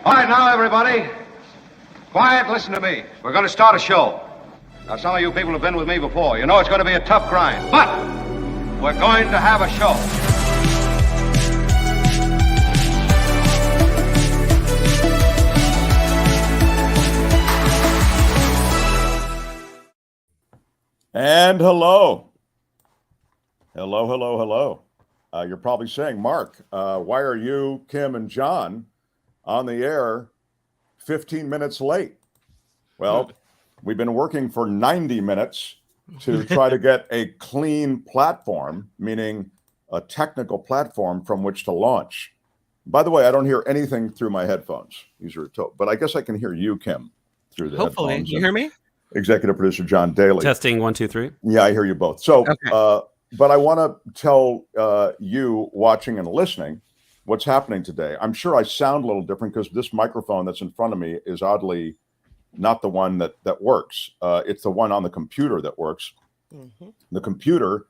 All right, now, everybody, quiet, listen to me. We're going to start a show. Now, some of you people have been with me before. You know it's going to be a tough grind, but we're going to have a show. And hello. Hello. You're probably saying, Mark, why are you, Kim, and John on the air 15 minutes late? Well, we've been working for 90 minutes to try to get a clean platform, meaning a technical platform from which to launch. By the way, I don't hear anything through my headphones. These are but I guess I can hear you, Kim, through the Hopefully. headphones. You hear me? Executive producer John Daly. Testing 1, 2, 3. Yeah, I hear you both. So, Okay. but I want to tell you watching and listening what's happening today. I'm sure I sound a little different because this microphone that's in front of me is oddly not the one that works. It's the one on the computer that works. Mm-hmm. The computer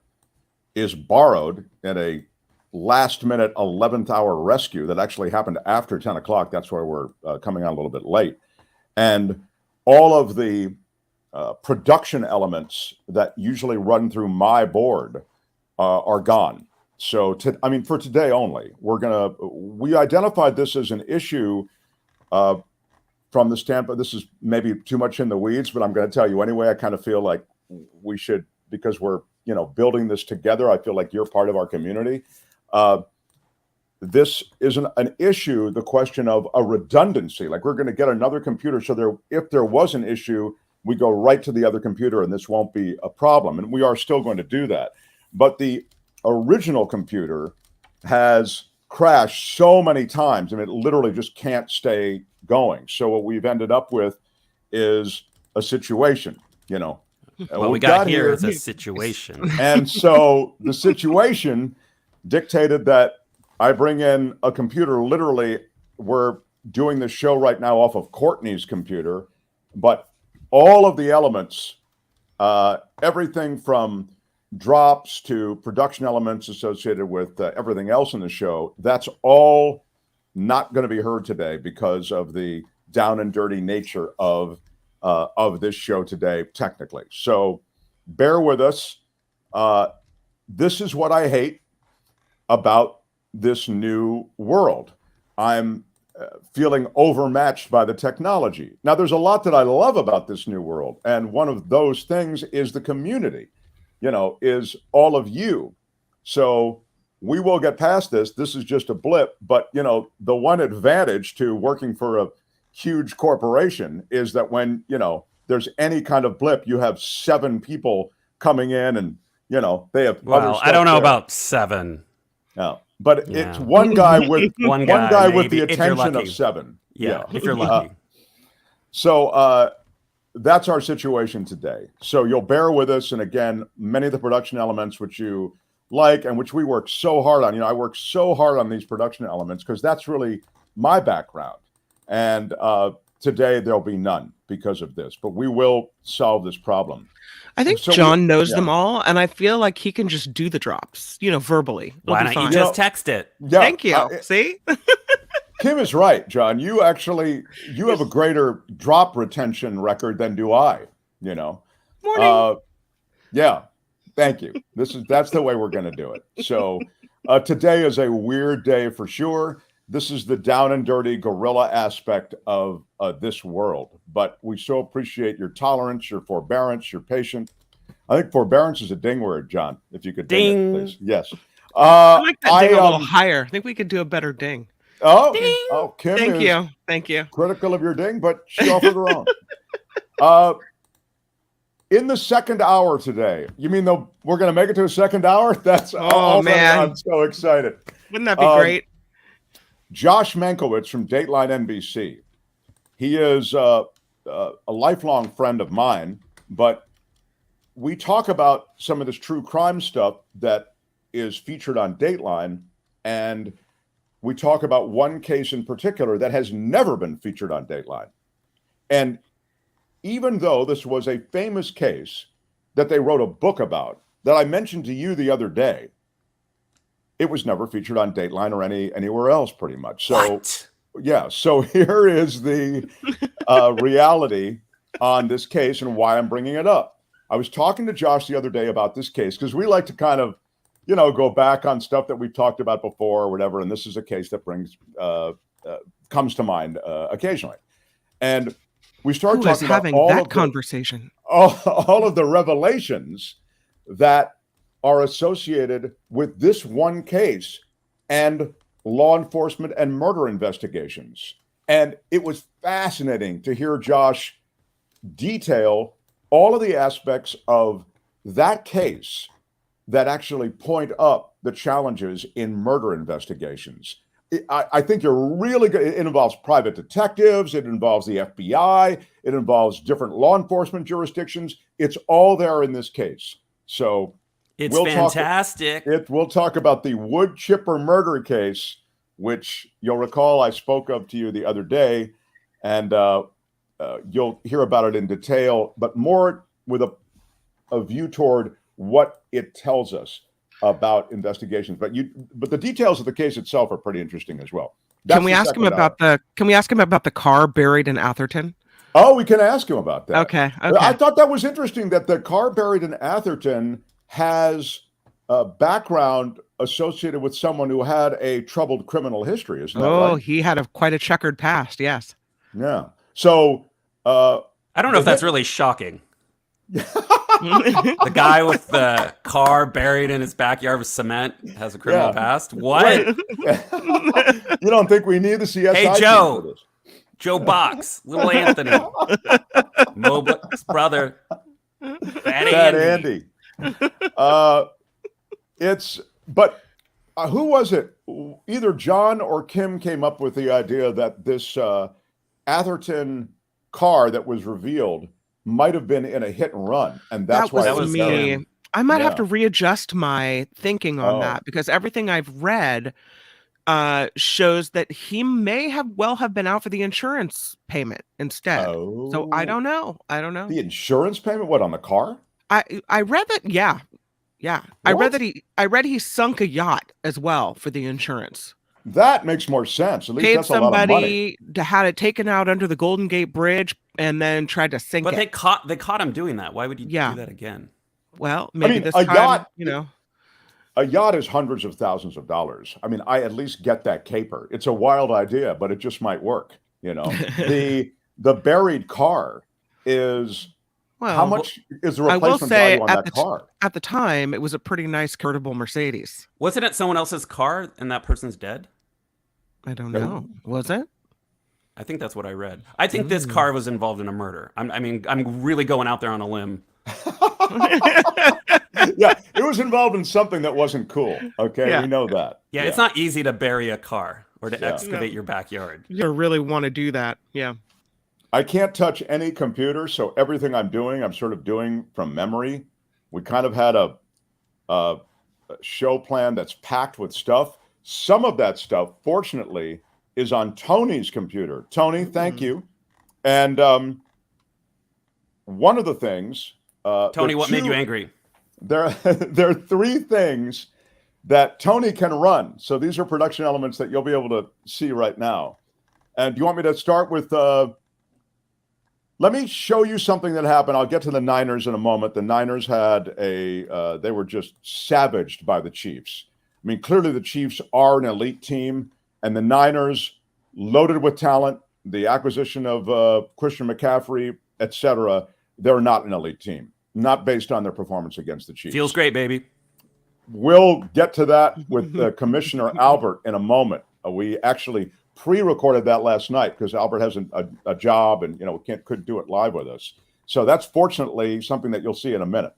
is borrowed in a last-minute 11th hour rescue that actually happened after 10 o'clock. That's why we're coming on a little bit late. And all of the production elements that usually run through my board are gone. So, for today only, we identified this as an issue from the standpoint, this is maybe too much in the weeds, but I'm going to tell you anyway. I kind of feel like we should, because we're, building this together. I feel like you're part of our community. This isn't an issue, the question of a redundancy. Like, we're going to get another computer, so if there was an issue, we go right to the other computer and this won't be a problem. And we are still going to do that. But the original computer has crashed so many times, and it literally just can't stay going. So what we've ended up with is a situation, What we got here is a situation. And so the situation dictated that I bring in a computer. Literally, we're doing this show right now off of Courtney's computer, but all of the elements, everything from drops to production elements associated with everything else in the show, that's all not going to be heard today because of the down and dirty nature of this show today, technically. So bear with us. This is what I hate about this new world. I'm feeling overmatched by the technology. Now, there's a lot that I love about this new world. And one of those things is the community, is all of you. So we will get past this. This is just a blip. But, the one advantage to working for a huge corporation is that when, there's any kind of blip, you have 7 people coming in and, they have. Well, I don't know about 7. No. But it's one guy with one guy with the attention of 7. Yeah, if you're lucky. So that's our situation today. So you'll bear with us. And again, many of the production elements which you like and which we work so hard on. I work so hard on these production elements because that's really my background. And today there'll be none because of this. But we will solve this problem. I think John knows them all, and I feel like he can just do the drops, verbally. Why don't you just text it? Yeah, thank you. See? Kim is right, John. You have a greater drop retention record than do I, Morning. Yeah, thank you. That's the way we're going to do it. So today is a weird day for sure. This is the down and dirty guerrilla aspect of this world. But we so appreciate your tolerance, your forbearance, your patience. I think forbearance is a ding word, John. If you could ding it, please. Yes. I like that ding a little higher. I think we could do a better ding. Oh, ding. Kim Thank you. Critical of your ding, but she offered her own. In the second hour today, you mean we're going to make it to a second hour? That's man, I'm so excited. Wouldn't that be great? Josh Mankiewicz from Dateline NBC. He is a lifelong friend of mine, but we talk about some of this true crime stuff that is featured on Dateline, and we talk about one case in particular that has never been featured on Dateline. And even though this was a famous case that they wrote a book about, that I mentioned to you the other day, it was never featured on Dateline or anywhere else, pretty much. So, what? Yeah. So here is the reality on this case and why I'm bringing it up. I was talking to Josh the other day about this case because we like to kind of, go back on stuff that we've talked about before or whatever. And this is a case that comes to mind occasionally. And we started talking about all of the revelations that are associated with this one case and law enforcement and murder investigations. And it was fascinating to hear Josh detail all of the aspects of that case that actually point up the challenges in murder investigations. I think you're really good. It involves private detectives. It involves the FBI. It involves different law enforcement jurisdictions. It's all there in this case. So it's fantastic. We'll talk about the Woodchipper murder case, which you'll recall I spoke of to you the other day, and you'll hear about it in detail, but more with a view toward what it tells us about investigations. But the details of the case itself are pretty interesting as well. Can we ask him about the car buried in Atherton? Oh, we can ask him about that. Okay. I thought that was interesting that the car buried in Atherton has a background associated with someone who had a troubled criminal history. Isn't that right? He had quite a checkered past. Yes. Yeah. So I don't know if that's really shocking. The guy with the car buried in his backyard with cement has a criminal past. What? Right. You don't think we need the CSI? Hey, Joe. Joe Box, little Anthony, Moblick's brother, Fat Andy. Who was it? Either John or Kim came up with the idea that this Atherton car that was revealed might have been in a hit and run, and that was me. I might have to readjust my thinking on that because everything I've read shows that he may have been out for the insurance payment instead. Oh. So I don't know. The insurance payment? What, on the car? I read that. Yeah. What? I read he sunk a yacht as well for the insurance. That makes more sense. At least Paid that's a lot of money. somebody to had it taken out under the Golden Gate Bridge and then tried to sink it. But they caught him doing that. Why would you do that again? Well, maybe this time, a yacht is hundreds of thousands of dollars. I mean, I at least get that caper. It's a wild idea, but it just might work. The buried car is how much is the replacement value on that car? At the time, it was a pretty nice convertible Mercedes. Wasn't it someone else's car and that person's dead? I don't know. Was it? I think that's what I read. I think this car was involved in a murder. I'm really going out there on a limb. Yeah, it was involved in something that wasn't cool. Okay, we know that. Yeah, it's not easy to bury a car or to excavate your backyard. You really want to do that. Yeah. I can't touch any computer, so everything I'm doing, I'm sort of doing from memory. We kind of had a show plan that's packed with stuff. Some of that stuff, fortunately, is on Tony's computer. Tony, thank you. And one of the things... Tony, what made you angry? There are three things that Tony can run. So these are production elements that you'll be able to see right now. And do you want me to start with... let me show you something that happened. I'll get to the Niners in a moment. The Niners had they were just savaged by the Chiefs. I mean, clearly the Chiefs are an elite team, and the Niners, loaded with talent, the acquisition of Christian McCaffrey, etc., they're not an elite team, not based on their performance against the Chiefs. Feels great, baby. We'll get to that with Commissioner Albert in a moment. We actually pre-recorded that last night because Albert has a job and couldn't do it live with us. So that's fortunately something that you'll see in a minute.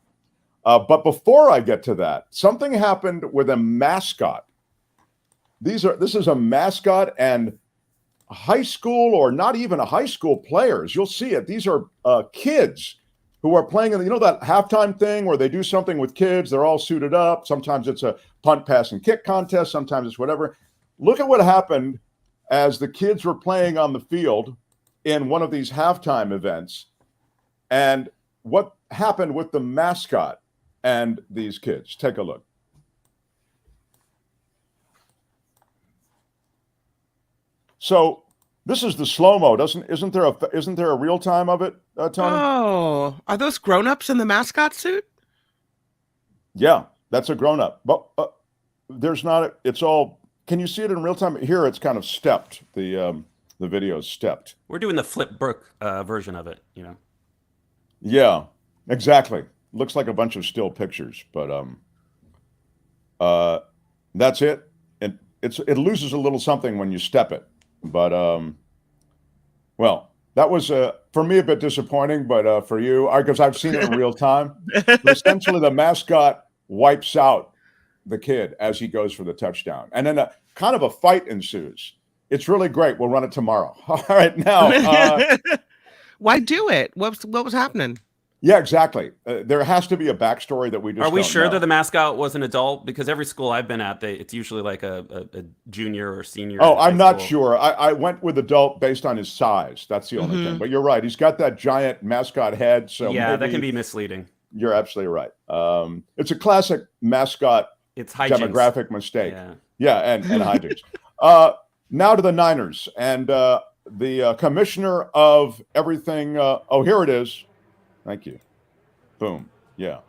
But before I get to that, something happened with a mascot. This is a mascot and high school or not even a high school players. You'll see it. These are kids who are playing in that halftime thing where they do something with kids. They're all suited up. Sometimes it's a punt, pass, and kick contest. Sometimes it's whatever. Look at what happened as the kids were playing on the field in one of these halftime events, and what happened with the mascot and these kids. Take a look. So This is the slow-mo. Isn't there a real time of it, Tony? Oh, are those grown-ups in the mascot suit? Yeah, that's a grown-up. But there's not. It's all. Can you see it in real time? Here, it's kind of stepped. The video is stepped. We're doing the Flip Book version of it, you know. Yeah, exactly. Looks like a bunch of still pictures, but that's it. And it loses a little something when you step it. But well, that was for me a bit disappointing, but for you, because I've seen it in real time. Essentially, the mascot wipes out the kid as he goes for the touchdown, and then a kind of a fight ensues. It's really great. We'll run it tomorrow. All right, now. Why do it? What was happening? Yeah, exactly. There has to be a backstory that we just. Are we don't sure know. that the mascot was an adult? Because every school I've been at, it's usually like a junior or senior. Oh, I'm not school. sure. I went with adult based on his size. That's the only thing. But you're right. He's got that giant mascot head. So yeah, that can be misleading. You're absolutely right. It's a classic mascot demographic mistake. Yeah, and hijinks. Now to the Niners and the commissioner of everything. Here it is. Thank you. Boom. Yeah.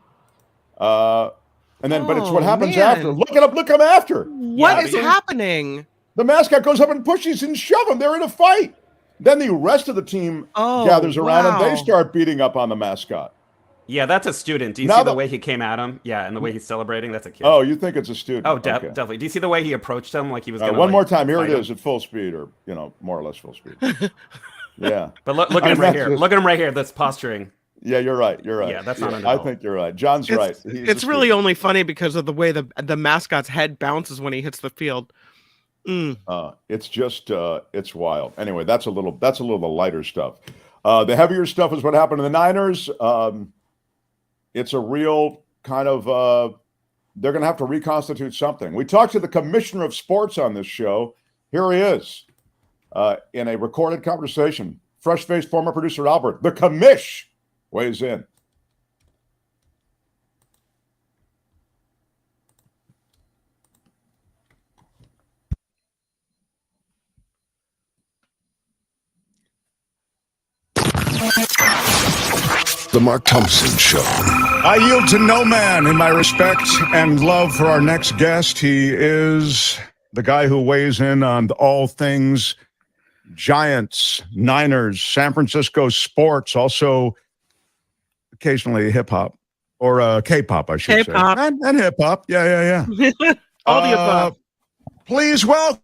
And then, but it's what happens after. Look it up. Look him after. What is happening? The mascot goes up and pushes and shove him. They're in a fight. Then the rest of the team gathers around and they start beating up on the mascot. Yeah, that's a student. Do you see the way he came at him? Yeah, and the way he's celebrating. That's a kid. Oh, you think it's a student? Oh, definitely. Do you see the way he approached him like he was going to one more time. Here it is at full speed, or more or less full speed. Yeah. But look at him right here. Look at him right here. That's posturing. Yeah, you're right. You're right. Yeah, that's not an I think you're right. John's right. It's really only funny because of the way the mascot's head bounces when he hits the field. It's just it's wild. Anyway, that's a little the lighter stuff. The heavier stuff is what happened to the Niners. It's a real kind of they're going to have to reconstitute something. We talked to the commissioner of sports on this show. Here he is in a recorded conversation. Fresh-faced former producer Albert, the commish, weighs in. The Mark Thompson Show. I yield to no man in my respect and love for our next guest. He is the guy who weighs in on all things Giants, Niners, San Francisco sports, also occasionally hip-hop, or K-pop, I should say. And hip-hop. Yeah. All the above. Please welcome.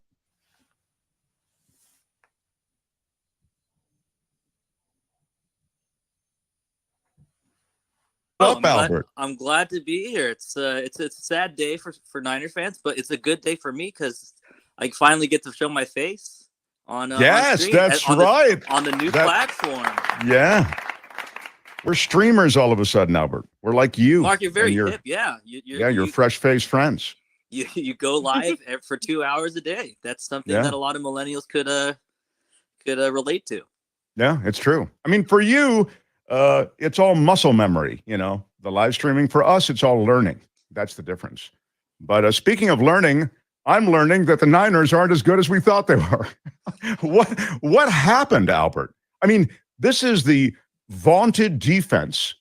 I'm glad to be here. It's a sad day for Niner fans, but it's a good day for me because I finally get to show my face on yes, on that's right. On the new platform. Yeah. We're streamers all of a sudden, Albert. We're like you. Mark, you're very hip. Yeah. You're fresh-faced friends. You go live for 2 hours a day. That's something that a lot of millennials could relate to. Yeah, it's true. I mean, for you, it's all muscle memory, the live streaming. For us, it's all learning. That's the difference. But speaking of learning, I'm learning that the Niners aren't as good as we thought they were. What happened, Albert? I mean, this is the vaunted defense,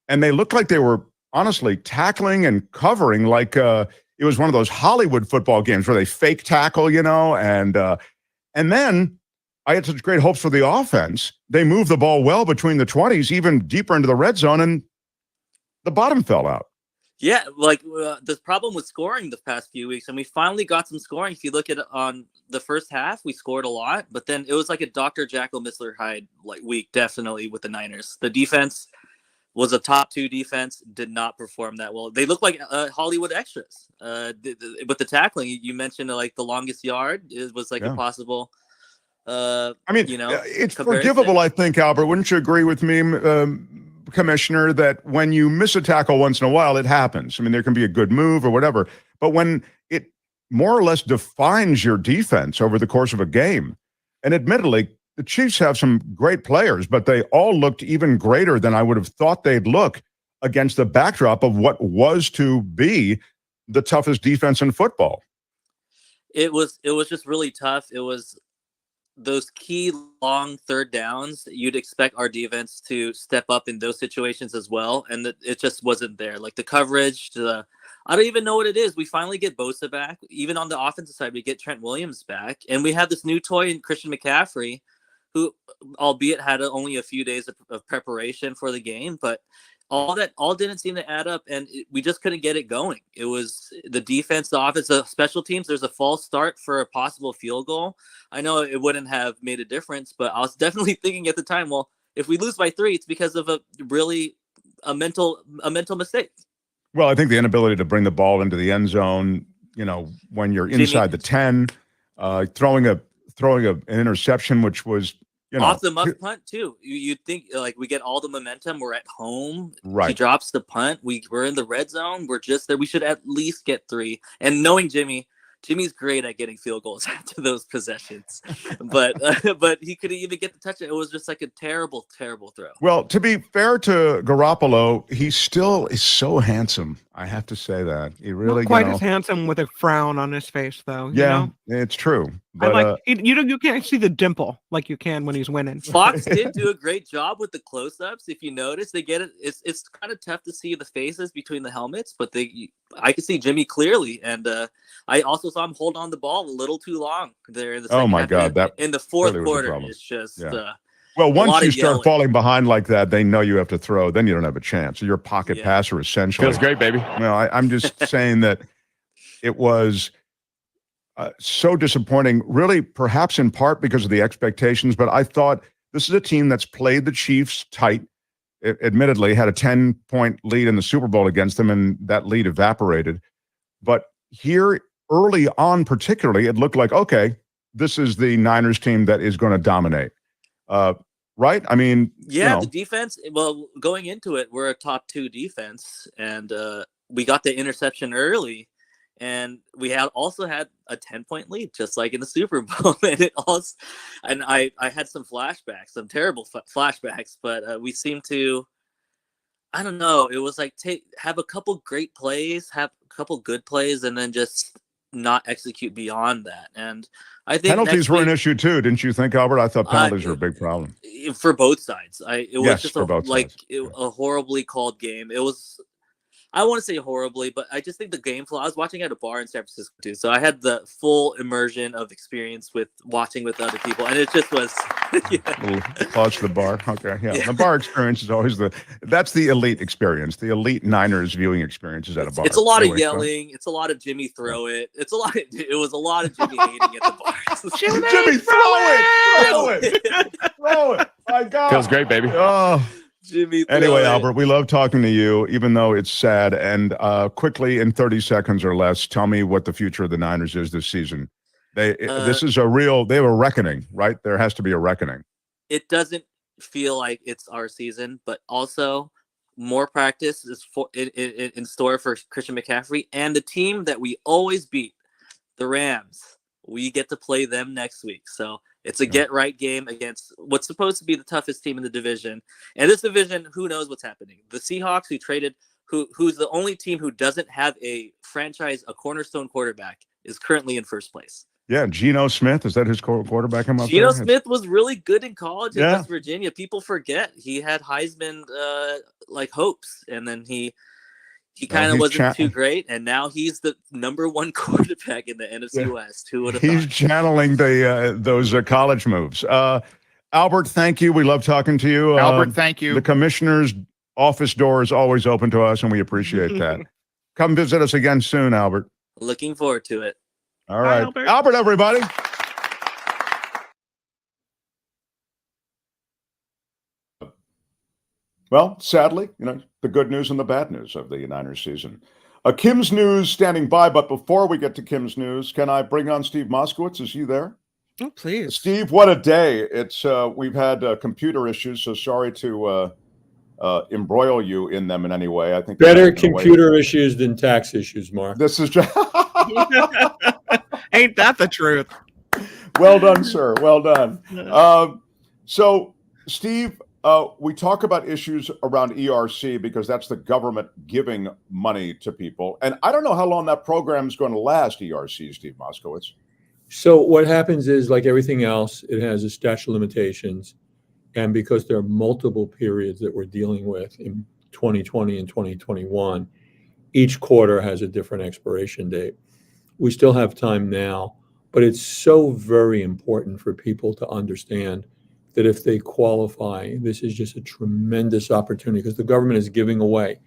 and they looked like they were honestly tackling and covering like it was one of those Hollywood football games where they fake tackle, and then I had such great hopes for the offense. They moved the ball well between the 20s, even deeper into the red zone, and the bottom fell out. Yeah, like the problem with scoring the past few weeks, and we finally got some scoring. If you look at it on the first half, we scored a lot, but then it was like a Dr. Jekyll, Mr. Hyde week, definitely with the Niners. The defense was a top 2 defense, did not perform that well. They look like Hollywood extras. With the tackling, you mentioned like the longest yard was like a possible. It's forgivable, I think, Albert. Wouldn't you agree with me, Commissioner, that when you miss a tackle once in a while, it happens? I mean, there can be a good move or whatever, but when it more or less defines your defense over the course of a game, and admittedly, the Chiefs have some great players, but they all looked even greater than I would have thought they'd look against the backdrop of what was to be the toughest defense in football. It was just really tough. It was those key long third downs, you'd expect our defense to step up in those situations as well, and it just wasn't there. Like the coverage, I don't even know what it is. We finally get Bosa back. Even on the offensive side, we get Trent Williams back, and we have this new toy in Christian McCaffrey, who, albeit had only a few days of preparation for the game, but all didn't seem to add up, and we just couldn't get it going. It was the defense, the offense, the special teams. There's a false start for a possible field goal. I know it wouldn't have made a difference, but I was definitely thinking at the time, well, if we lose by 3, it's because of a mental mistake. Well, I think the inability to bring the ball into the end zone, when you're inside the 10, throwing an interception, which was, off the muff punt too. You'd think like we get all the momentum. We're at home. Right. He drops the punt. We're in the red zone. We're just there. We should at least get 3. And knowing Jimmy's great at getting field goals after those possessions, but he couldn't even get the touchdown. It was just like a terrible, terrible throw. Well, to be fair to Garoppolo, he still is so handsome. I have to say that he really not quite as handsome with a frown on his face, though. Yeah, it's true. But you can't see the dimple like you can when he's winning. Fox did do a great job with the close-ups. If you notice, they get it. It's kind of tough to see the faces between the helmets, but I could see Jimmy clearly, and I also saw him hold on the ball a little too long there in the second half. God, in the fourth really quarter, it's just. Yeah. Well, once you start falling behind like that, they know you have to throw. Then you don't have a chance. You're a pocket passer, essentially. Feels great, baby. I'm just saying that it was so disappointing, really, perhaps in part because of the expectations. But I thought this is a team that's played the Chiefs tight. It admittedly had a 10-point lead in the Super Bowl against them, and that lead evaporated. But here, early on particularly, it looked like, okay, this is the Niners team that is going to dominate. Right? I mean, the defense, well, going into it, we're a top 2 defense, and we got the interception early, and we also had a 10-point lead, just like in the Super Bowl. And I had some flashbacks, some terrible flashbacks, but we seemed to, I don't know, it was like have a couple great plays, have a couple good plays, and then just not execute beyond that. And I think penalties were an issue too, didn't you think, Albert? I thought penalties were a big problem for both sides. It was just a horribly called game. It was, I want to say horribly, but I just think the game flow. I was watching at a bar in San Francisco too, so I had the full immersion of experience with watching with other people, and it just was. Pause to the bar. Okay, yeah. The bar experience is always that's the elite experience. The elite Niners viewing experience is at a bar. It's a lot of yelling. It's a lot of Jimmy throw it. It was a lot of Jimmy hating at the bar. Jimmy throw it. My God, feels great, baby. Oh. Jimmy. Anyway, Albert, we love talking to you, even though it's sad. And quickly, in 30 seconds or less, tell me what the future of the Niners is this season. This is they have a reckoning, right? There has to be a reckoning. It doesn't feel like it's our season, but also more practice is in store for Christian McCaffrey and the team that we always beat, the Rams. We get to play them next week. So it's a get-right game against what's supposed to be the toughest team in the division. And this division, who knows what's happening. The Seahawks, who's the only team who doesn't have a cornerstone quarterback, is currently in first place. Yeah, Geno Smith, is that his quarterback? Geno Smith was really good in college in West Virginia. People forget he had Heisman hopes, and then he kind of wasn't too great, and now he's the number 1 quarterback in the NFC West. Who would have He's thought? channeling those college moves. Albert, thank you. We love talking to you. Albert, thank you. The commissioner's office door is always open to us, and we appreciate that. Come visit us again soon, Albert. Looking forward to it. All right. Bye, Albert, everybody. Well, sadly, the good news and the bad news of the Niners season. Kim's News standing by, but before we get to Kim's News, can I bring on Steve Moskowitz? Is he there? Oh, please. Steve, what a day. It's we've had computer issues, so sorry to embroil you in them in any way. I think better computer issues than tax issues, Mark. This is just Ain't that the truth? Well done, sir. Well done. So, Steve, we talk about issues around ERC because that's the government giving money to people. And I don't know how long that program is going to last, ERC, Steve Moskowitz. So what happens is, like everything else, it has a statute of limitations. And because there are multiple periods that we're dealing with in 2020 and 2021, each quarter has a different expiration date. We still have time now, but it's so very important for people to understand that if they qualify, this is just a tremendous opportunity because the government is giving away.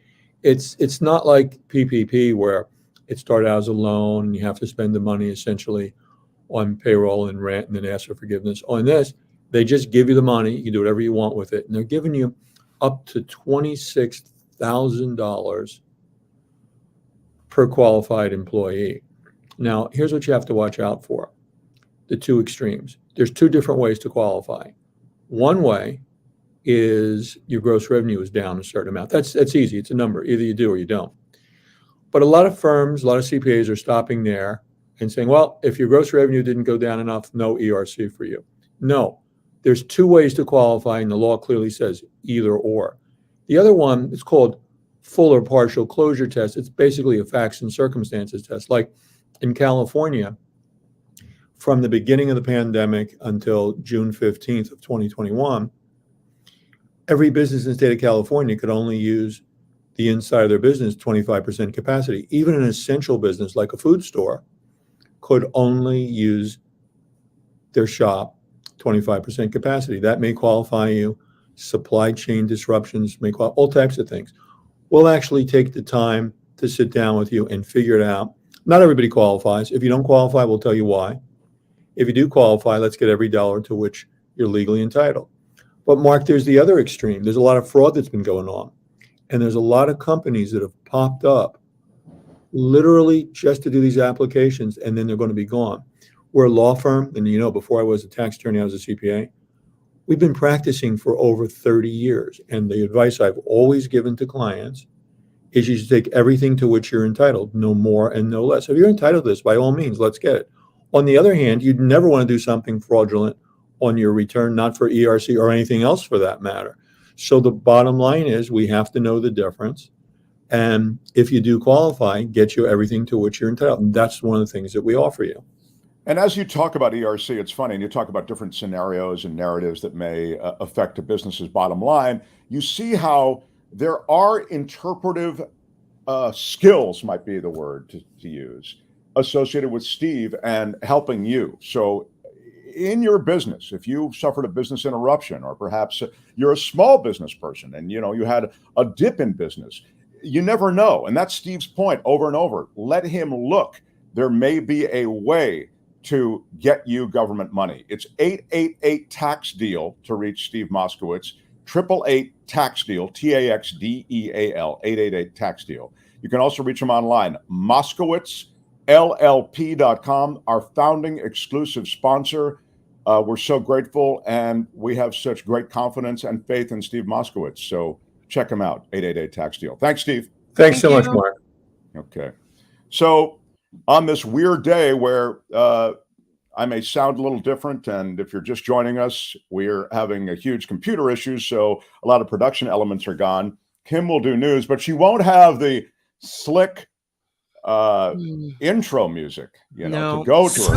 It's not like PPP where it started out as a loan and you have to spend the money essentially on payroll and rent and then ask for forgiveness. On this, they just give you the money. You can do whatever you want with it. And they're giving you up to $26,000 per qualified employee. Now, here's what you have to watch out for. The two extremes. There's two different ways to qualify. One way is your gross revenue is down a certain amount. That's easy. It's a number. Either you do or you don't. But a lot of firms, a lot of CPAs are stopping there and saying, well, if your gross revenue didn't go down enough, no ERC for you. No, there's two ways to qualify, and the law clearly says either or. The other one is called full or partial closure test. It's basically a facts and circumstances test. Like in California, from the beginning of the pandemic until June 15th of 2021, every business in the state of California could only use the inside of their business 25% capacity. Even an essential business like a food store could only use their shop 25% capacity. That may qualify you. Supply chain disruptions may qualify, all types of things. We'll actually take the time to sit down with you and figure it out. Not everybody qualifies. If you don't qualify, we'll tell you why. If you do qualify, let's get every dollar to which you're legally entitled. But Mark, there's the other extreme. There's a lot of fraud that's been going on. And there's a lot of companies that have popped up literally just to do these applications, and then they're going to be gone. We're a law firm, and before I was a tax attorney, I was a CPA. We've been practicing for over 30 years, and the advice I've always given to clients is you should take everything to which you're entitled, no more and no less. If you're entitled to this, by all means, let's get it. On the other hand, you'd never want to do something fraudulent on your return, not for ERC or anything else for that matter. So the bottom line is we have to know the difference. And if you do qualify, get you everything to which you're entitled. And that's one of the things that we offer you. And as you talk about ERC, it's funny, and you talk about different scenarios and narratives that may affect a business's bottom line. You see how there are interpretive skills, might be the word to use, associated with Steve and helping you. So in your business, if you suffered a business interruption, or perhaps you're a small business person and you had a dip in business, you never know. And that's Steve's point over and over. Let him look. There may be a way to get you government money. It's 888-TAX-DEAL to reach Steve Moskowitz. 888-TAX-DEAL, TAXDEAL, 888-TAX-DEAL. You can also reach him online, MoskowitzLLP.com, our founding exclusive sponsor. We're so grateful, and we have such great confidence and faith in Steve Moskowitz. So check him out, 888-TAX-DEAL. Thanks, Steve. Thanks so much, Mark. Okay. So on this weird day where I may sound a little different, and if you're just joining us, we're having a huge computer issue, so a lot of production elements are gone. Kim will do news, but she won't have the slick intro music, to go to her.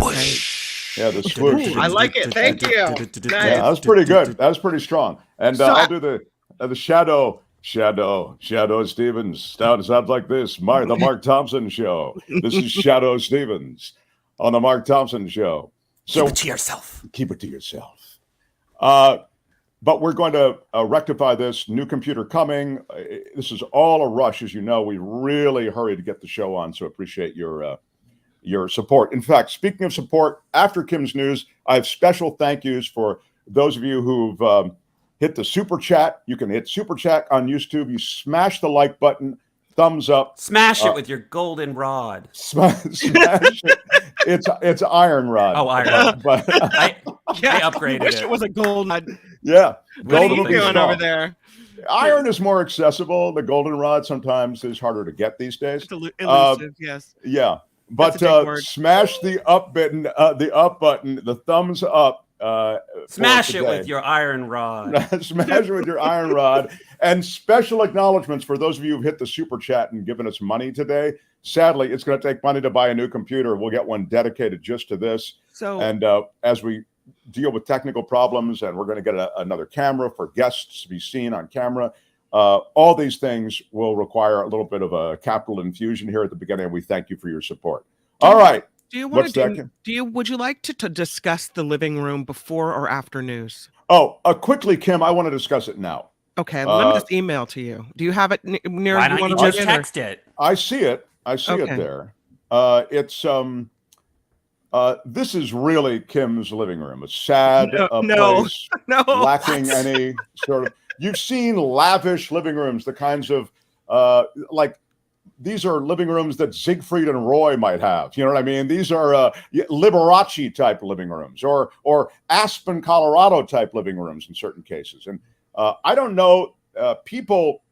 Yeah, the swoosh. Ooh, I like it. Thank you. Yeah, that was pretty good. That was pretty strong. And I'll do the Shadow Stevens. Sounds like this. The Mark Thompson Show. This is Shadow Stevens on the Mark Thompson Show. So keep it to yourself. Keep it to yourself. But we're going to rectify this. New computer coming. This is all a rush, as you know. We really hurried to get the show on, so appreciate your support. In fact, speaking of support, after Kim's news, I have special thank yous for those of you who've hit the super chat. You can hit super chat on YouTube. You smash the like button, thumbs up. Smash it with your golden rod. Smash it. It's iron rod. Oh, iron rod. But I upgraded wish it was a gold rod. Yeah. What are you would be doing strong. over there? Iron is more accessible. The goldenrod sometimes is harder to get these days. It's elusive, yes. Yeah. But smash the up button, the thumbs up. Smash it with your iron rod. Smash it with your iron rod. And special acknowledgments for those of you who've hit the super chat and given us money today. Sadly, it's going to take money to buy a new computer. We'll get one dedicated just to this. So, And as we deal with technical problems, and we're going to get another camera for guests to be seen on camera, all these things will require a little bit of a capital infusion here at the beginning, and we thank you for your support. All right. Do you want to would you like to discuss the living room before or after news? Oh, quickly, Kim, I want to discuss it now. Okay, let me just email to you. Do you have it near? Why don't you just text it? I see it. I see it there. It's this is really Kim's living room. A sad place, lacking any sort of. You've seen lavish living rooms, the kinds of like these are living rooms that Siegfried and Roy might have. You know what I mean? These are Liberace type living rooms, or Aspen, Colorado type living rooms in certain cases. And I don't know, people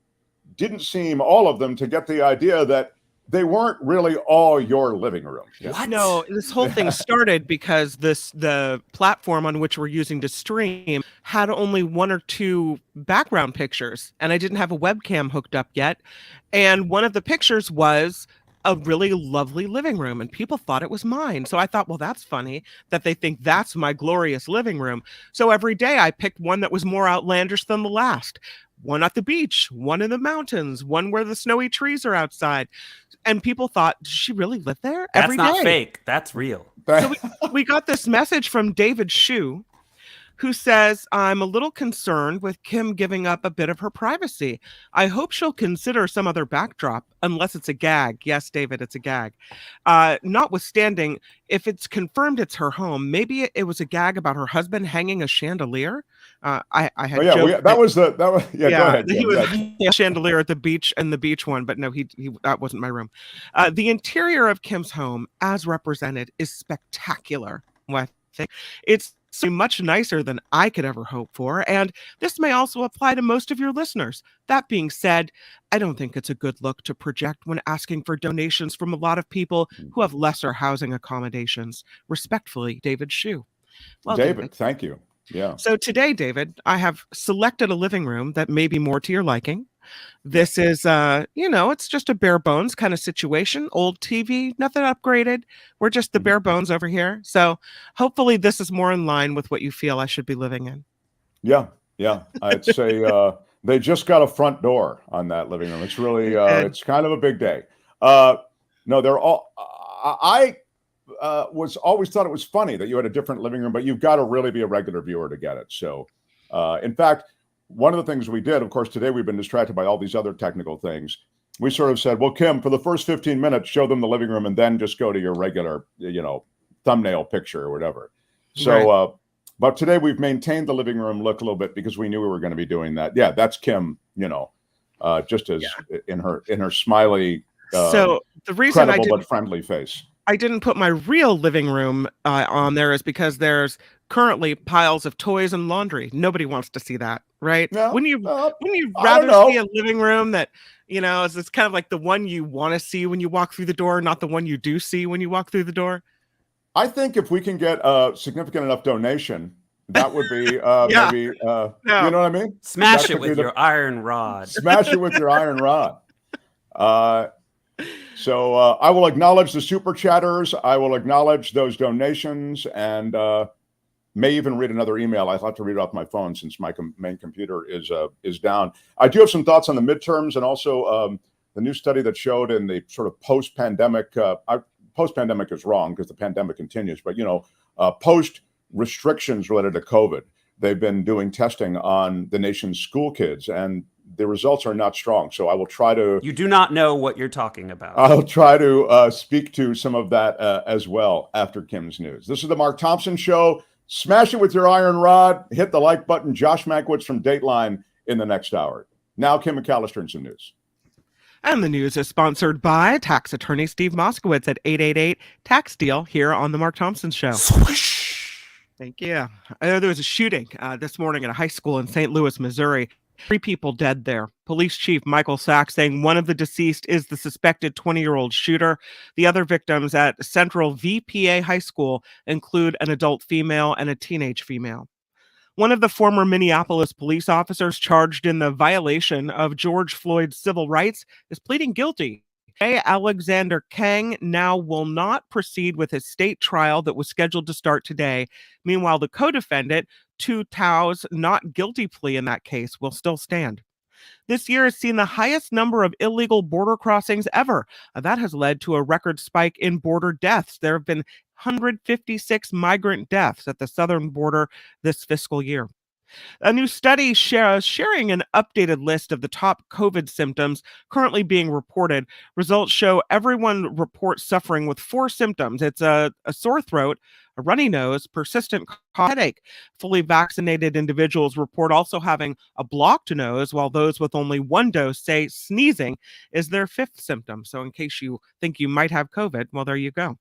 didn't seem, all of them, to get the idea that they weren't really all your living room. What? No, this whole thing started because the platform on which we're using to stream had only 1 or 2 background pictures, and I didn't have a webcam hooked up yet. And one of the pictures was a really lovely living room, and people thought it was mine. So I thought, well, that's funny that they think that's my glorious living room. So every day I picked one that was more outlandish than the last. One at the beach, one in the mountains, one where the snowy trees are outside. And people thought, does she really live there? That's not fake. That's real. So we got this message from David Shue, who says, I'm a little concerned with Kim giving up a bit of her privacy. I hope she'll consider some other backdrop, unless it's a gag. Yes, David, it's a gag. Notwithstanding, if it's confirmed it's her home, maybe it was a gag about her husband hanging a chandelier. I had that was go ahead. He was a chandelier at the beach and the beach one, but no, he that wasn't my room. The interior of Kim's home, as represented, is spectacular. I think it's much nicer than I could ever hope for, and this may also apply to most of your listeners. That being said, I don't think it's a good look to project when asking for donations from a lot of people who have lesser housing accommodations. Respectfully, David Shue. Well, David, thank you. Yeah. So today, David, I have selected a living room that may be more to your liking. This is, it's just a bare bones kind of situation. Old TV, nothing upgraded. We're just the bare bones over here. So hopefully this is more in line with what you feel I should be living in. Yeah. I'd say they just got a front door on that living room. It's really, it's kind of a big day. No, they're all, I was always thought it was funny that you had a different living room, but you've got to really be a regular viewer to get it. So, in fact, one of the things we did, of course, today we've been distracted by all these other technical things. We sort of said, well, Kim, for the first 15 minutes, show them the living room and then just go to your regular, thumbnail picture or whatever. So, right. But today we've maintained the living room look a little bit because we knew we were going to be doing that. Yeah, that's Kim, just as in her smiley, so the reason credible but friendly face. I didn't put my real living room on there is because there's currently piles of toys and laundry. Nobody wants to see that, right? No, wouldn't you rather see a living room that, it's kind of like the one you want to see when you walk through the door, not the one you do see when you walk through the door? I think if we can get a significant enough donation, that would be maybe, you know what I mean? Smash it with your iron rod. Smash it with your iron rod. So I will acknowledge the super chatters. I will acknowledge those donations, and may even read another email. I'll have to read it off my phone since my main computer is down. I do have some thoughts on the midterms and also the new study that showed in the sort of post-pandemic. Post-pandemic is wrong because the pandemic continues, but post restrictions related to COVID, they've been doing testing on the nation's school kids, and the results are not strong. So I will try to... You do not know what you're talking about. I'll try to speak to some of that as well after Kim's news. This is the Mark Thompson Show. Smash it with your iron rod. Hit the like button. Josh Mankiewicz from Dateline in the next hour. Now, Kim McAllister and some news. And the news is sponsored by tax attorney Steve Moskowitz at 888-TAX-DEAL here on the Mark Thompson Show. Swish. Thank you. There was a shooting this morning at a high school in St. Louis, Missouri. 3 people dead there. Police Chief Michael Sachs saying one of the deceased is the suspected 20-year-old shooter. The other victims at Central VPA High School include an adult female and a teenage female. One of the former Minneapolis police officers charged in the violation of George Floyd's civil rights is pleading guilty Alexander Kang now will not proceed with his state trial that was scheduled to start today. Meanwhile, the co-defendant, Tu Tao's not guilty plea in that case will still stand. This year has seen the highest number of illegal border crossings ever. That has led to a record spike in border deaths. There have been 156 migrant deaths at the southern border this fiscal year. A new study sharing an updated list of the top COVID symptoms currently being reported. Results show everyone reports suffering with 4 symptoms. It's a sore throat, a runny nose, persistent cough, headache. Fully vaccinated individuals report also having a blocked nose, while those with only 1 dose say sneezing is their 5th symptom. So in case you think you might have COVID, well, there you go.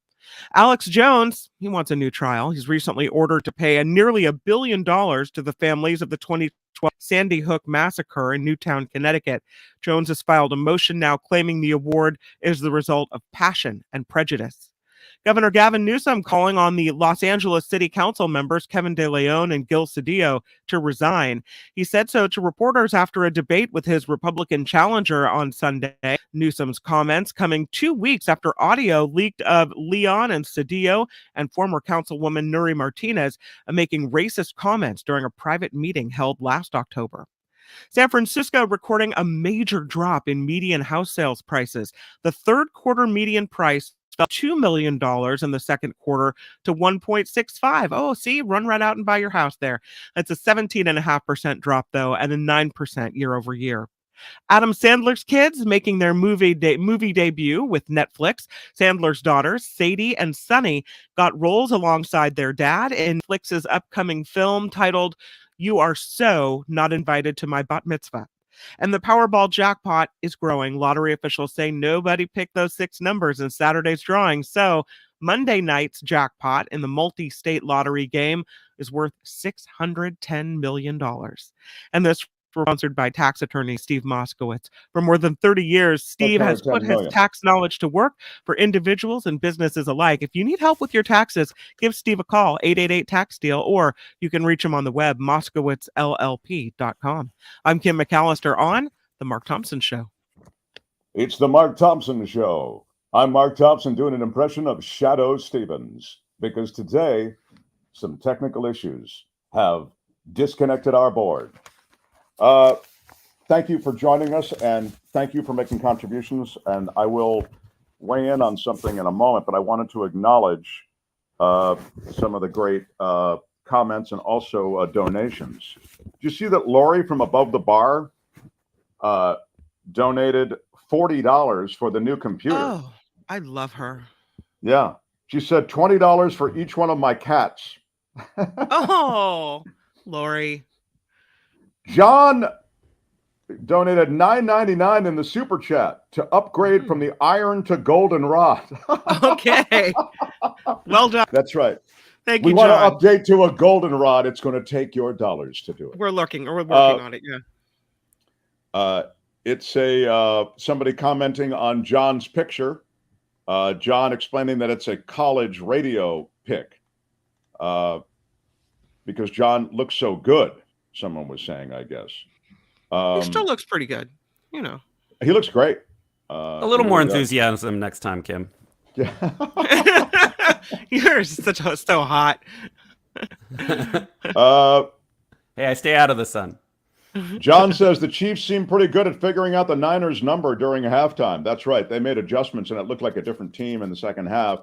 Alex Jones, he wants a new trial. He's recently ordered to pay nearly $1 billion to the families of the 2012 Sandy Hook massacre in Newtown, Connecticut. Jones has filed a motion now claiming the award is the result of passion and prejudice. Governor Gavin Newsom calling on the Los Angeles City Council members Kevin De Leon and Gil Cedillo to resign. He said so to reporters after a debate with his Republican challenger on Sunday. Newsom's comments coming 2 weeks after audio leaked of Leon and Cedillo and former Councilwoman Nuri Martinez making racist comments during a private meeting held last October. San Francisco recording a major drop in median house sales prices. The third quarter median price fell $2 million in the second quarter to 1.65. Oh, see, run right out and buy your house there. That's a 17.5% drop, though, and a 9% year over year. Adam Sandler's kids making their movie debut with Netflix. Sandler's daughters, Sadie and Sunny, got roles alongside their dad in Netflix's upcoming film titled You Are So Not Invited to My Bat Mitzvah. And the Powerball jackpot is growing. Lottery officials say nobody picked those 6 numbers in Saturday's drawing. So Monday night's jackpot in the multi-state lottery game is worth $610 million. And this sponsored by tax attorney Steve Moskowitz. For more than 30 years, Steve has put his tax knowledge to work for individuals and businesses alike. If you need help with your taxes, give Steve a call, 888-TAX-DEAL, or you can reach him on the web, moskowitzllp.com. I'm Kim McAllister on The Mark Thompson Show. It's The Mark Thompson Show. I'm Mark Thompson doing an impression of Shadoe Stevens because today some technical issues have disconnected our board. Thank you for joining us, and thank you for making contributions. And I will weigh in on something in a moment, but I wanted to acknowledge some of the great comments and also donations. Did you see that Lori from Above the Bar donated $40 for the new computer? Oh, I love her. Yeah. She said $20 for each one of my cats. Oh, Lori. John donated $9.99 in the super chat to upgrade from the iron to goldenrod. Okay. Well done. That's right. Thank you, We want John. to update to a goldenrod. It's going to take your dollars to do it. We're working on it, yeah. It's somebody commenting on John's picture. John explaining that it's a college radio pic because John looks so good. Someone was saying, I guess. He still looks pretty good, you know. He looks great. A little more enthusiasm next time, Kim. Yeah. You're so hot. Hey, I stay out of the sun. John says the Chiefs seem pretty good at figuring out the Niners' number during halftime. That's right. They made adjustments, and it looked like a different team in the second half.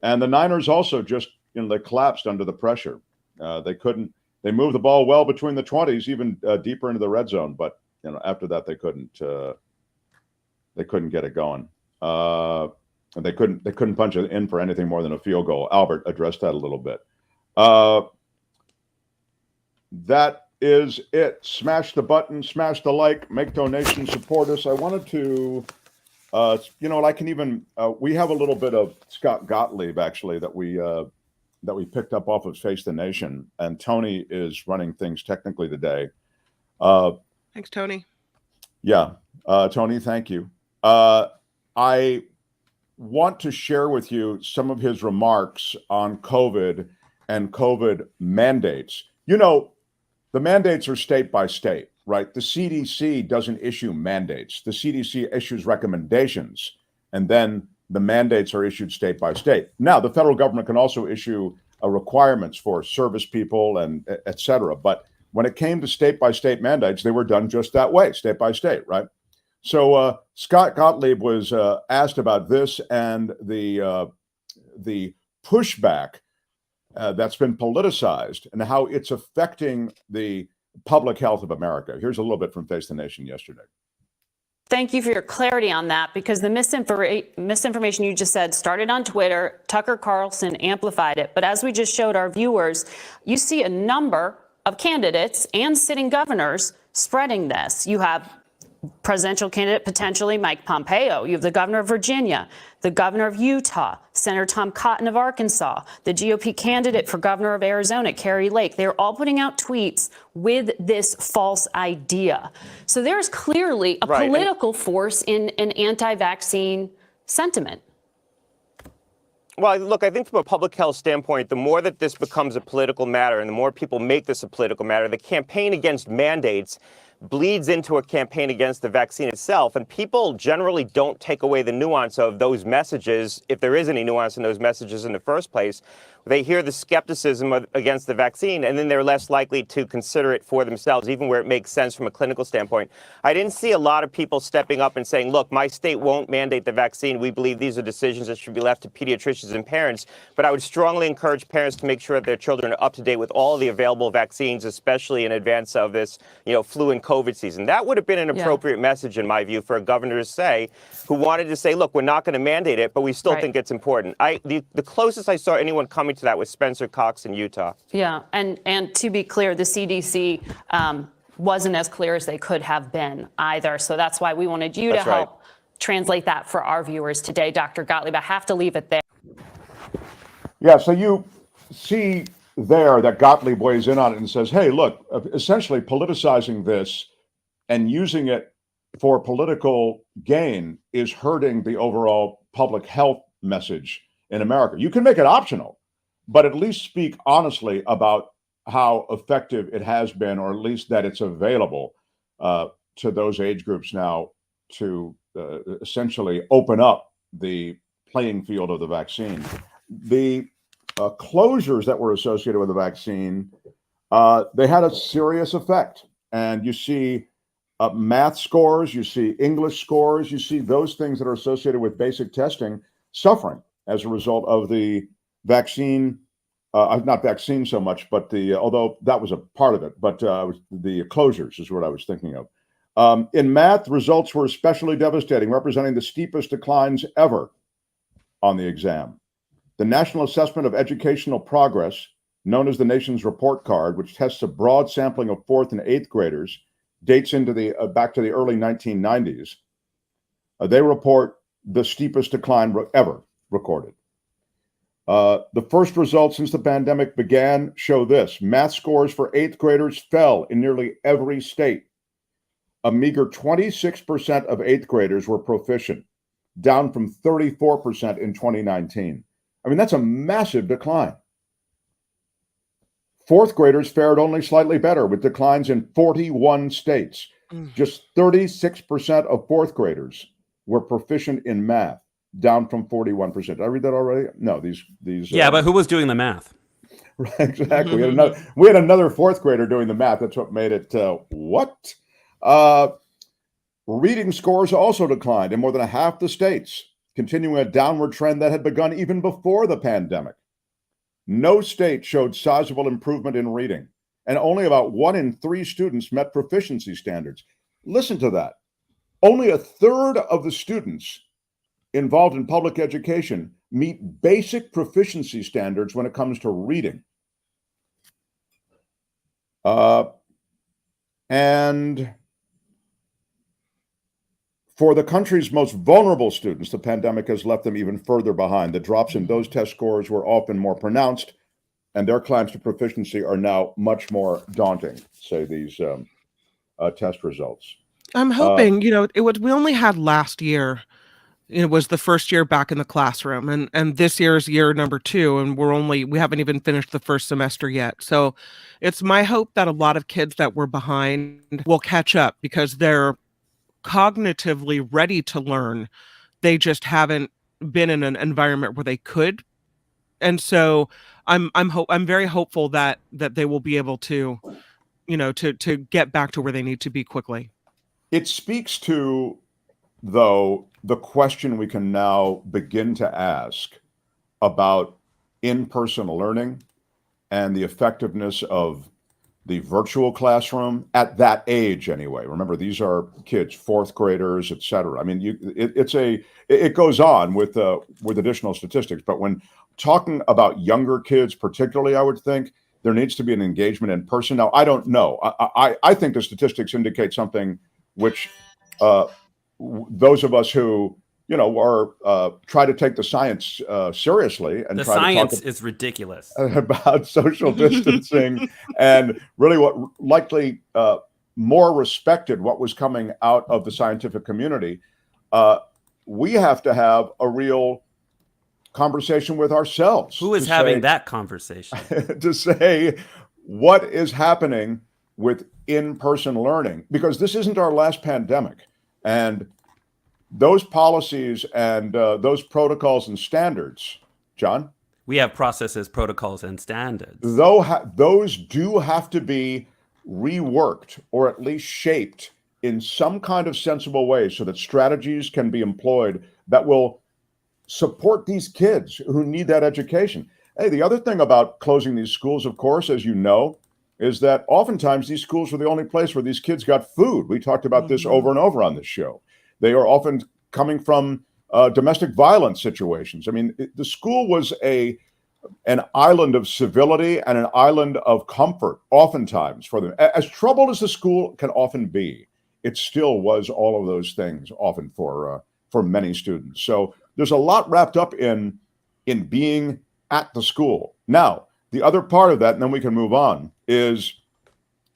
And the Niners also just, they collapsed under the pressure. They moved the ball well between the 20s, even deeper into the red zone. But after that, they couldn't get it going. And they couldn't punch it in for anything more than a field goal. Albert addressed that a little bit. That is it. Smash the button, smash the like, make donations, support us. I wanted to, I can even. We have a little bit of Scott Gottlieb actually that we picked up off of Face the Nation, and Tony is running things technically today. Thanks, Tony. Yeah, Tony, thank you. I want to share with you some of his remarks on COVID and COVID mandates. The mandates are state by state, right? The CDC doesn't issue mandates. The CDC issues recommendations. and then the mandates are issued state by state. Now, the federal government can also issue requirements for service people and et cetera. But when it came to state by state mandates, they were done just that way, state by state, right? So Scott Gottlieb was asked about this and the pushback that's been politicized and how it's affecting the public health of America. Here's a little bit from Face the Nation yesterday. Thank you for your clarity on that, because the misinformation you just said started on Twitter. Tucker Carlson amplified it. But as we just showed our viewers, you see a number of candidates and sitting governors spreading this. You have presidential candidate, potentially Mike Pompeo. You have the governor of Virginia, the governor of Utah, Senator Tom Cotton of Arkansas, the GOP candidate for governor of Arizona, Kari Lake. They're all putting out tweets with this false idea. So there's clearly a political force in an anti-vaccine sentiment. Well, look, I think from a public health standpoint, the more that this becomes a political matter and the more people make this a political matter, the campaign against mandates bleeds into a campaign against the vaccine itself. And people generally don't take away the nuance of those messages, if there is any nuance in those messages in the first place. They hear the skepticism against the vaccine, and then they're less likely to consider it for themselves, even where it makes sense from a clinical standpoint. I didn't see a lot of people stepping up and saying, look, my state won't mandate the vaccine. We believe these are decisions that should be left to pediatricians and parents. But I would strongly encourage parents to make sure that their children are up to date with all of the available vaccines, especially in advance of this, flu and COVID season. That would have been an appropriate message, in my view, for a governor to say, who wanted to say, look, we're not going to mandate it, but we still think it's important. The closest I saw anyone coming to that was Spencer Cox in Utah. Yeah, and to be clear, the CDC wasn't as clear as they could have been either. So that's why we wanted you to help translate that for our viewers today, Dr. Gottlieb. I have to leave it there. Yeah, so you see there that Gottlieb weighs in on it and says, hey, look, essentially politicizing this and using it for political gain is hurting the overall public health message in America. You can make it optional, but at least speak honestly about how effective it has been, or at least that it's available to those age groups now to essentially open up the playing field of the vaccine. The closures that were associated with the vaccine, they had a serious effect. And you see math scores, you see English scores, you see those things that are associated with basic testing suffering as a result of the vaccine, not vaccine so much, but although that was a part of it, but the closures is what I was thinking of. In math, results were especially devastating, representing the steepest declines ever on the exam. The National Assessment of Educational Progress, known as the nation's report card, which tests a broad sampling of 4th and 8th graders, dates into the back to the early 1990s. They report the steepest decline ever recorded. The first results since the pandemic began show this. Math scores for 8th graders fell in nearly every state. A meager 26% of 8th graders were proficient, down from 34% in 2019. I mean, that's a massive decline. 4th graders fared only slightly better, with declines in 41 states. Just 36% of 4th graders were proficient in math, down from 41%. Did I read that already? No, these. Yeah, but who was doing the math? Right, exactly. We had another 4th grader doing the math. That's what made it what? Reading scores also declined in more than half the states, continuing a downward trend that had begun even before the pandemic. No state showed sizable improvement in reading, and only about 1 in 3 students met proficiency standards. Listen to that. Only a third of the students involved in public education meet basic proficiency standards when it comes to reading. And for the country's most vulnerable students, the pandemic has left them even further behind. The drops in those test scores were often more pronounced, and their climbs to proficiency are now much more daunting, say these test results. I'm hoping, we only had last year. It was the first year back in the classroom, and this year is year number 2, and we haven't even finished the first semester yet. So it's my hope that a lot of kids that were behind will catch up because they're cognitively ready to learn They just haven't been in an environment where they could. And so I'm very hopeful that they will be able to, to get back to where they need to be quickly. It speaks to, though, the question we can now begin to ask about in-person learning and the effectiveness of the virtual classroom at that age anyway. Remember, these are kids, fourth graders, et cetera. I mean, it goes on with additional statistics, but when talking about younger kids particularly, I would think there needs to be an engagement in person. Now, I don't know. I think the statistics indicate something which those of us who are try to take the science seriously and the try science to talk is ridiculous about social distancing and really what likely more respected what was coming out of the scientific community. We have to have a real conversation with ourselves. Who is having that conversation? To say what is happening with in-person learning, because this isn't our last pandemic. And those policies and those protocols and standards, John? We have processes, protocols, and standards. Those do have to be reworked or at least shaped in some kind of sensible way so that strategies can be employed that will support these kids who need that education. Hey, the other thing about closing these schools, of course, as you know, is that oftentimes these schools were the only place where these kids got food. We talked about this over and over on this show. They are often coming from domestic violence situations. I mean, the school was an island of civility and an island of comfort, oftentimes for them. As troubled as the school can often be, it still was all of those things often for many students. So there's a lot wrapped up in being at the school. Now, the other part of that, and then we can move on, is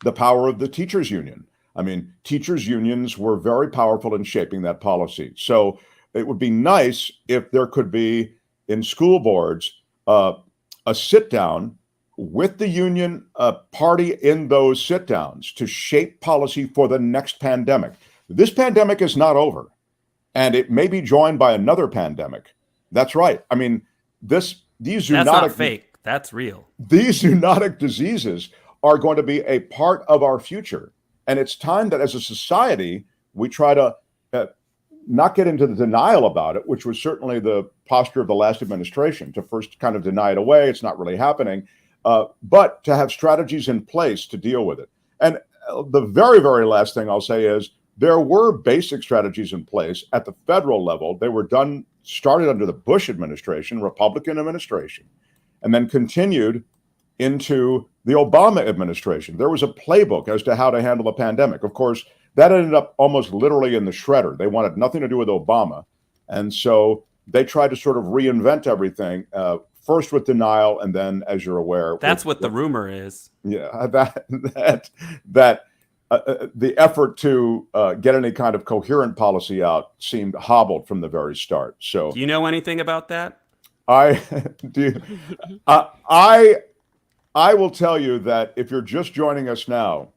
the power of the teachers' union. I mean, teachers' unions were very powerful in shaping that policy. So it would be nice if there could be, in school boards, a sit-down with the union party in those sit-downs to shape policy for the next pandemic. This pandemic is not over, and it may be joined by another pandemic. That's right. I mean, these zoonotic... That's not fake. That's real. These zoonotic diseases are going to be a part of our future. And it's time that as a society, we try to not get into the denial about it, which was certainly the posture of the last administration, to first kind of deny it away. It's not really happening, but to have strategies in place to deal with it. And the very, very last thing I'll say is there were basic strategies in place at the federal level. They were started under the Bush administration, Republican administration, and then continued into the Obama administration. There was a playbook as to how to handle the pandemic. Of course, that ended up almost literally in the shredder. They wanted nothing to do with Obama. And so they tried to sort of reinvent everything, first with denial, and then, as you're aware... That's what the rumor is. Yeah, the effort to get any kind of coherent policy out seemed hobbled from the very start. So, do you know anything about that? I will tell you that if you're just joining us now,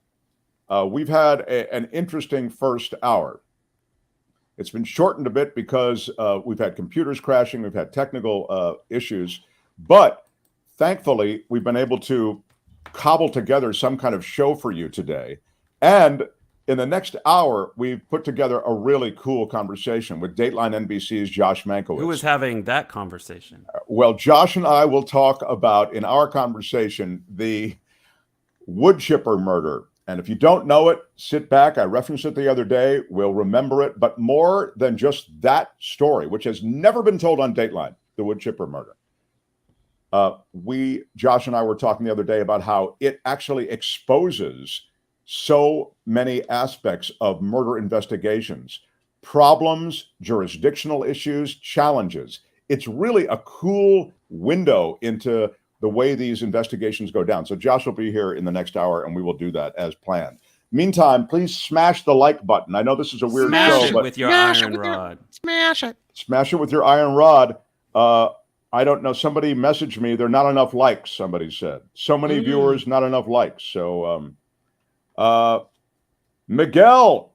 we've had an interesting first hour. It's been shortened a bit because we've had computers crashing, we've had technical issues, but thankfully we've been able to cobble together some kind of show for you today. And in the next hour, we've put together a really cool conversation with Dateline NBC's Josh Mankiewicz. Who is having that conversation? Well, Josh and I will talk about, in our conversation, the Woodchipper murder. And if you don't know it, sit back. I referenced it the other day. We'll remember it. But more than just that story, which has never been told on Dateline, the Woodchipper murder. Josh and I were talking the other day about how it actually exposes so many aspects of murder investigations, problems, jurisdictional issues, challenges. It's really a cool window into the way these investigations go down. So Josh will be here in the next hour, and we will do that as planned. Meantime, please smash the like button. I know this is a weird show, but with your iron rod. Smash it. Smash it with your iron rod. I don't know. Somebody messaged me. There are not enough likes, somebody said. So many viewers, not enough likes. So Miguel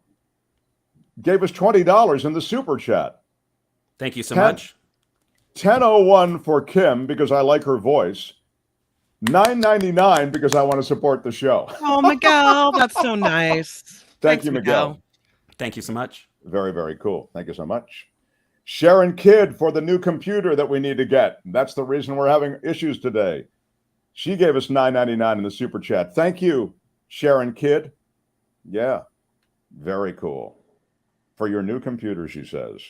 gave us $20 in the super chat. Thank you so much. 10:01 for Kim because I like her voice. $9.99 because I want to support the show. Oh, Miguel, that's so nice. Thank you, Miguel. Thank you so much. Very, very cool. Thank you so much. Sharon Kidd for the new computer that we need to get. That's the reason we're having issues today. She gave us $9.99 in the super chat. Thank you, Sharon Kidd. Yeah, very cool. For your new computer, she says.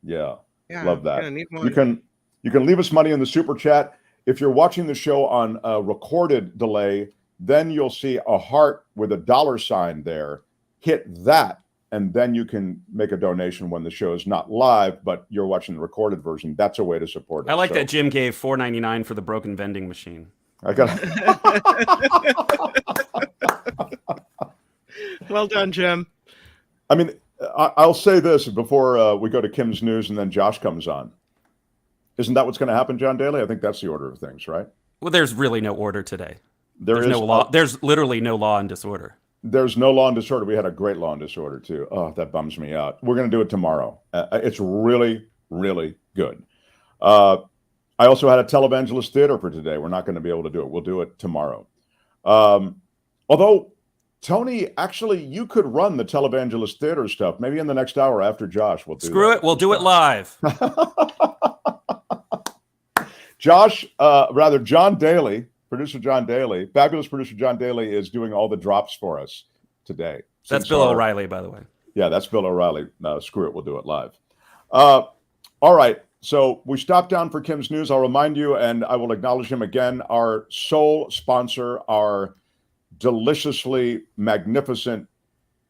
Yeah, love that. You can leave us money in the super chat. If you're watching the show on a recorded delay, then you'll see a heart with a $sign there. Hit that, and then you can make a donation when the show is not live, but you're watching the recorded version. That's a way to support us. I like that Jim gave $4.99 for the broken vending machine. I got. Well done, Jim. I mean, I'll say this before we go to Kim's news and then Josh comes on. Isn't that what's going to happen, John Daly? I think that's the order of things, right? Well, there's really no order today. There's no law. There's literally no law and disorder. There's no law and disorder. We had a great law and disorder, too. Oh, that bums me out. We're going to do it tomorrow. It's really, really good. I also had a televangelist theater for today. We're not going to be able to do it. We'll do it tomorrow. Although, Tony, actually, you could run the televangelist theater stuff. Maybe in the next hour after Josh. We'll do Screw it. We'll do it live. John Daly, producer John Daly, fabulous producer John Daly is doing all the drops for us today. That's Bill O'Reilly, by the way. Yeah, that's Bill O'Reilly. Screw it. We'll do it live. All right. So we stopped down for Kim's news. I'll remind you, and I will acknowledge him again, our sole sponsor, our deliciously magnificent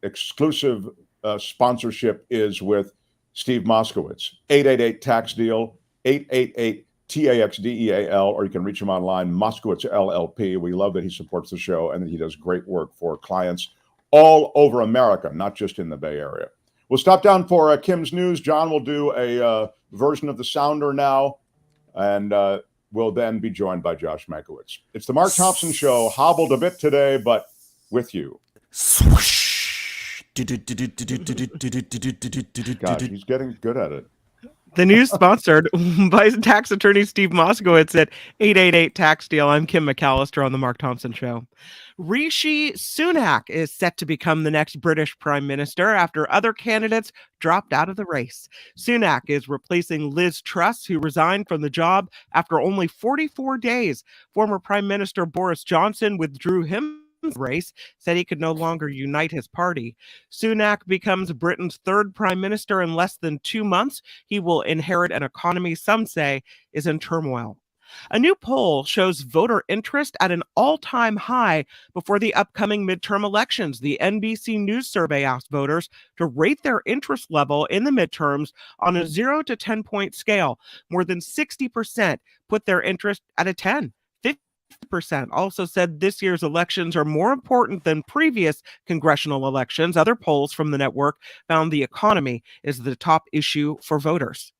exclusive sponsorship is with Steve Moskowitz. 888 tax deal, 888 TAXDEAL, or you can reach him online, Moskowitz LLP. We love that he supports the show and that he does great work for clients all over America, not just in the Bay Area. We'll stop down for Kim's news. John will do a version of the sounder now, and we'll then be joined by Josh Mankiewicz. It's the Mark Thompson Show, hobbled a bit today, but with you. Swoosh. God, he's getting good at it. The news sponsored by tax attorney Steve Moskowitz at 888 Tax Deal. I'm Kim McAllister on the Mark Thompson Show. Rishi Sunak is set to become the next British Prime Minister after other candidates dropped out of the race. Sunak is replacing Liz Truss, who resigned from the job after only 44 days. Former Prime Minister Boris Johnson withdrew him race, said he could no longer unite his party. Sunak becomes Britain's third prime minister in less than 2 months. He will inherit an economy some say is in turmoil. A new poll shows voter interest at an all-time high before the upcoming midterm elections. The NBC News survey asked voters to rate their interest level in the midterms on a 0 to 10-point scale. More than 60% put their interest at a 10. 50% also said this year's elections are more important than previous congressional elections. Other polls from the network found the economy is the top issue for voters.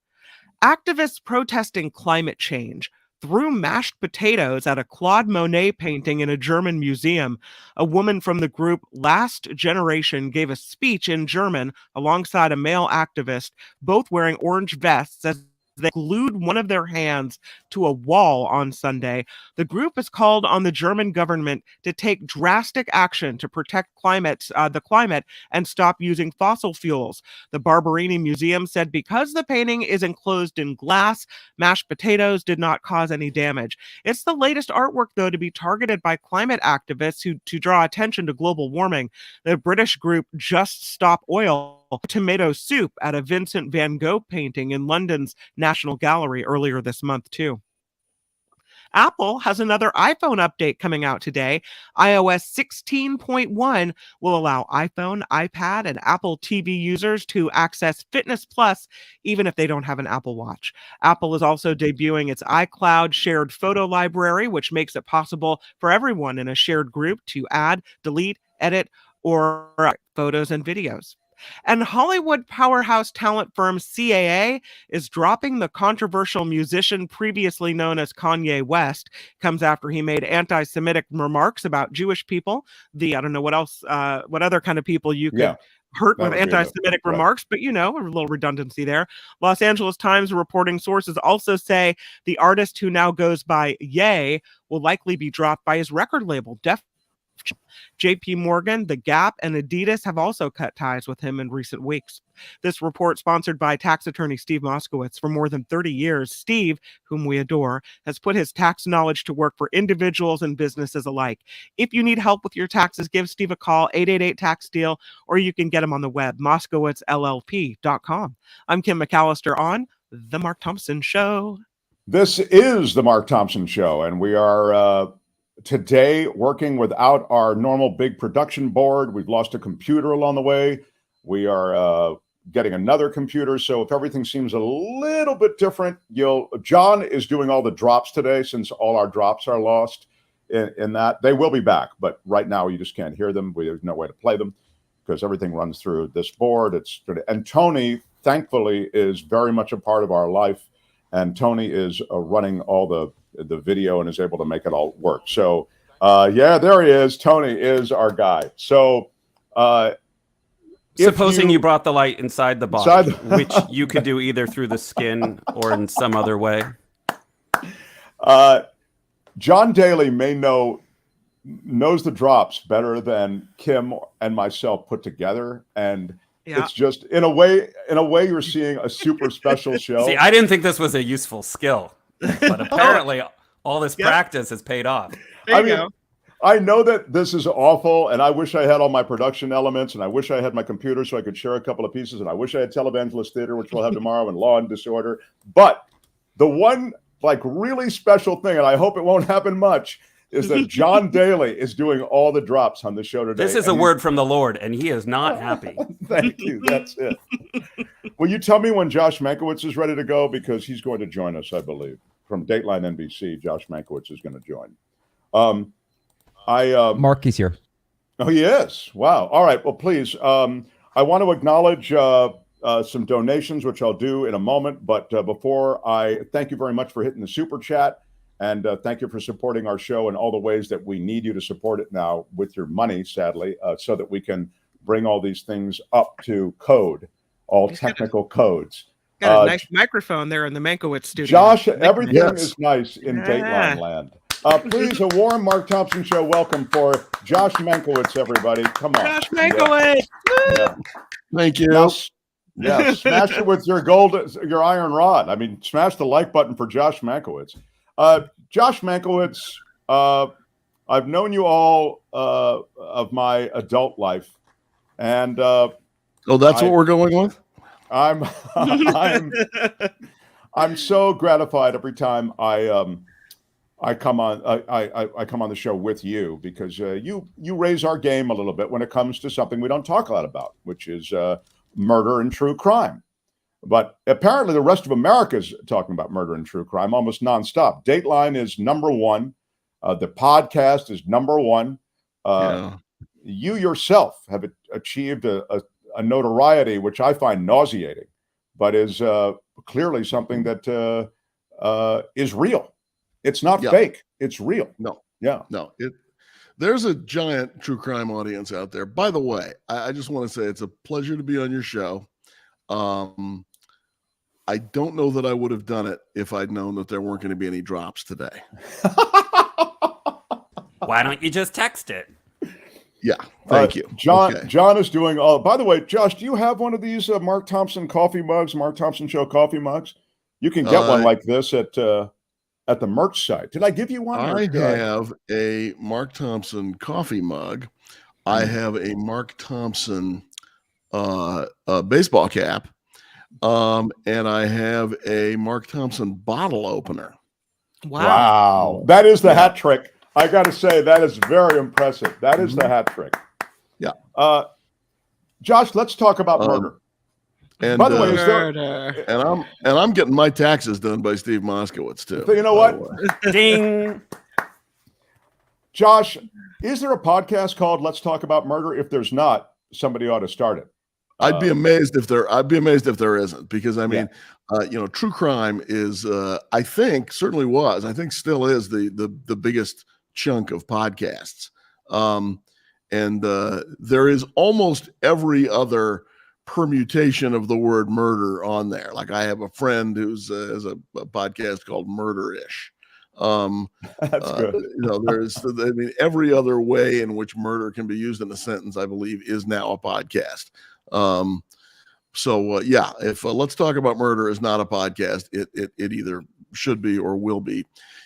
Activists protesting climate change threw mashed potatoes at a Claude Monet painting in a German museum. A woman from the group Last Generation gave a speech in German alongside a male activist, both wearing orange vests as they glued one of their hands to a wall on Sunday. The group has called on the German government to take drastic action to protect the climate and stop using fossil fuels. The Barberini Museum said because the painting is enclosed in glass, mashed potatoes did not cause any damage. It's the latest artwork, though, to be targeted by climate activists to draw attention to global warming. The British group Just Stop Oil tomato soup at a Vincent van Gogh painting in London's National Gallery earlier this month, too. Apple has another iPhone update coming out today. iOS 16.1 will allow iPhone, iPad, and Apple TV users to access Fitness Plus even if they don't have an Apple Watch. Apple is also debuting its iCloud shared photo library, which makes it possible for everyone in a shared group to add, delete, edit, or photos and videos. And Hollywood powerhouse talent firm CAA is dropping the controversial musician previously known as Kanye West. Comes after he made anti-Semitic remarks about Jewish people. I don't know what else, what other kind of people you could hurt That with would be anti-Semitic right. remarks, but a little redundancy there. Los Angeles Times reporting sources also say the artist who now goes by Ye will likely be dropped by his record label, Def. JP Morgan, The Gap, and Adidas have also cut ties with him in recent weeks. This report, sponsored by tax attorney Steve Moskowitz. For more than 30 years, Steve, whom we adore, has put his tax knowledge to work for individuals and businesses alike. If you need help with your taxes, give Steve a call, 888-TAX-DEAL, or you can get him on the web, moskowitzllp.com. I'm Kim McAllister on The Mark Thompson Show. This is The Mark Thompson Show, and we are today working without our normal big production board. We've lost a computer along the way. We are getting another computer. So if everything seems a little bit different, John is doing all the drops today since all our drops are lost in that. They will be back, but right now you just can't hear them. There's no way to play them because everything runs through this board. And Tony, thankfully, is very much a part of our life. And Tony is running all the video and is able to make it all work. So, there he is. Tony is our guy. So, supposing you brought the light inside the body, which you could do either through the skin or in some other way. John Daly knows the drops better than Kim and myself put together, and it's just in a way you're seeing a super special show. See, I didn't think this was a useful skill, but apparently all this practice has paid off. I know that this is awful, and I wish I had all my production elements, and I wish I had my computer so I could share a couple of pieces, and I wish I had Televangelist Theater, which we'll have tomorrow, and Law and Disorder. But the one really special thing, and I hope it won't happen much, is that John Daly is doing all the drops on the show today. This is a word from the Lord, and he is not happy. Thank you. That's it. Will you tell me when Josh Mankiewicz is ready to go? Because he's going to join us, I believe. From Dateline NBC, Josh Mankiewicz is going to join. Mark is here. Oh, he is. Wow. All right. Well, please. I want to acknowledge some donations, which I'll do in a moment. But before I thank you very much for hitting the super chat. And thank you for supporting our show in all the ways that we need you to support it now with your money, sadly, so that we can bring all these things up to code, all technical codes. Got a nice microphone there in the Mankiewicz studio. Josh, everything is nice in Dateline land. Please, a warm Mark Thompson Show welcome for Josh Mankiewicz, everybody. Come on. Josh Mankiewicz. Yeah. Thank you. Yeah, smash it with your iron rod. I mean, smash the like button for Josh Mankiewicz. Josh Mankiewicz, I've known you all of my adult life, and that's what we're going with. I'm so gratified every time I come on I come on the show with you, because you raise our game a little bit when it comes to something we don't talk a lot about, which is murder and true crime. But apparently the rest of America is talking about murder and true crime almost nonstop. Dateline is number one. The podcast is number one. You yourself have achieved a notoriety which I find nauseating, but is clearly something that is real. It's not fake. It's real. No. Yeah. No. There's a giant true crime audience out there. By the way, I just want to say it's a pleasure to be on your show. I don't know that I would have done it if I'd known that there weren't going to be any drops today. Why don't you just text it? Yeah, thank you. John. Okay. John is doing all. By the way, Josh, do you have one of these Mark Thompson coffee mugs, Mark Thompson Show coffee mugs? You can get one like this at the merch site. Did I give you one? I have a Mark Thompson coffee mug. I have a Mark Thompson baseball cap. And I have a Mark Thompson bottle opener. Wow. That is the hat trick. I got to say, that is very impressive. That is the hat trick. Yeah. Josh, let's talk about murder. And by the way, I'm getting my taxes done by Steve Moskowitz too. So you know what? Ding. Josh, is there a podcast called Let's Talk About Murder? If there's not, somebody ought to start it. I'd be amazed if there isn't, because I mean, true crime is, I think still is the biggest chunk of podcasts. And there is almost every other permutation of the word murder on there. Like I have a friend who's has a podcast called Murder-ish. That's good. There's, I mean, every other way in which murder can be used in a sentence, I believe, is now a podcast. Yeah, if Let's Talk About Murder is not a podcast, it either should be or will be.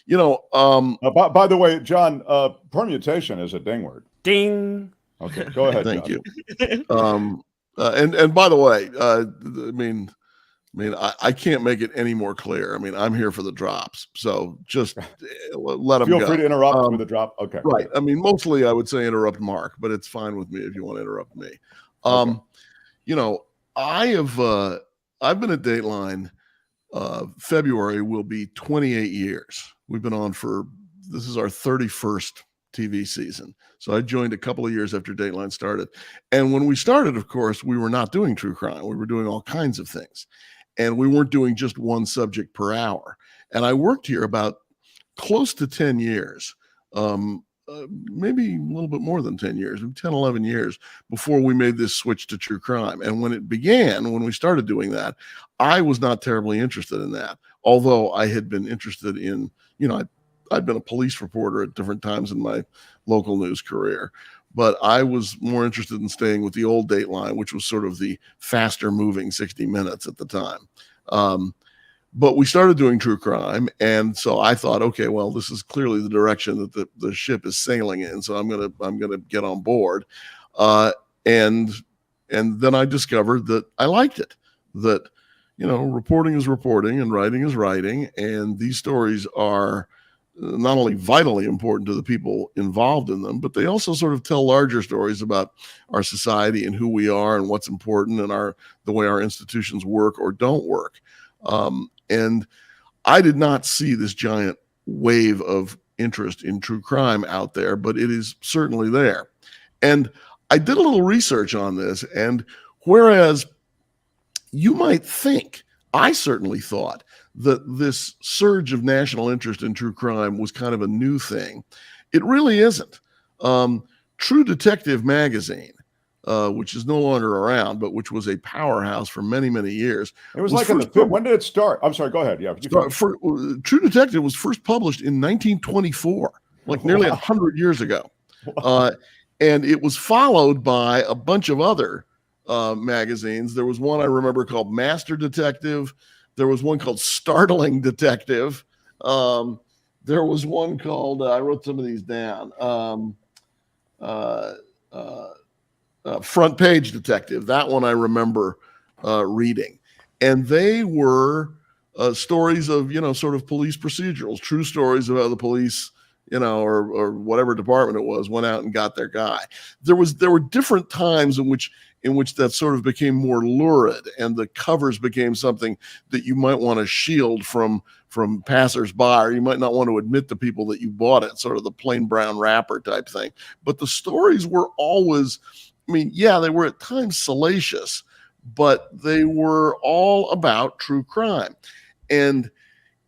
By the way, John, permutation is a ding word. Ding. Okay, go ahead. Thank John. you. And by the way, I can't make it any more clear. I mean, I'm here for the drops, so just let them go. Feel free to interrupt with a drop. Okay, right. I mean, mostly I would say interrupt Mark, but it's fine with me if you want to interrupt me. Okay. I've been at Dateline. February will be 28 years. We've been on this is our 31st TV season. So I joined a couple of years after Dateline started. And when we started, of course, we were not doing true crime. We were doing all kinds of things. And we weren't doing just one subject per hour. And I worked here about close to 10 years, maybe a little bit more than 10 years, 10, 11 years before we made this switch to true crime. And when we started doing that, I was not terribly interested in that. Although I had been interested in, I'd been a police reporter at different times in my local news career, but I was more interested in staying with the old Dateline, which was sort of the faster moving 60 Minutes at the time. But we started doing true crime. And so I thought, okay, well, this is clearly the direction that the ship is sailing in. So I'm going to get on board. And then I discovered that I liked it, that, reporting is reporting and writing is writing. And these stories are not only vitally important to the people involved in them, but they also sort of tell larger stories about our society and who we are and what's important and the way our institutions work or don't work. And I did not see this giant wave of interest in true crime out there, but it is certainly there. And I did a little research on this, and whereas you might think, I certainly thought that this surge of national interest in true crime was kind of a new thing. It really isn't. True Detective magazine, which is no longer around, but which was a powerhouse for many, many years. It was like when did it start? I'm sorry, go ahead. Yeah. True Detective was first published in 1924, like nearly 100 years ago. And it was followed by a bunch of other magazines. There was one I remember called Master Detective. There was one called Startling Detective. There was one called, I wrote some of these down, Front Page Detective. That one I remember reading. And they were stories of, sort of police procedurals, true stories about the police, or whatever department it was, went out and got their guy. There were different times in which that sort of became more lurid, and the covers became something that you might want to shield from passersby, or you might not want to admit to people that you bought it, sort of the plain brown wrapper type thing. But the stories were always, they were at times salacious, but they were all about true crime. And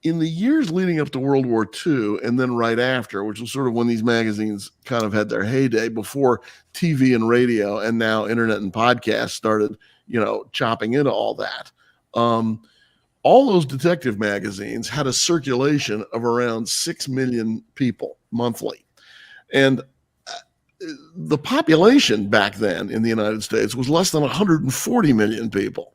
in the years leading up to World War II and then right after, which was sort of when these magazines kind of had their heyday before TV and radio and now internet and podcasts started, chopping into all that. All those detective magazines had a circulation of around 6 million people monthly. And the population back then in the United States was less than 140 million people.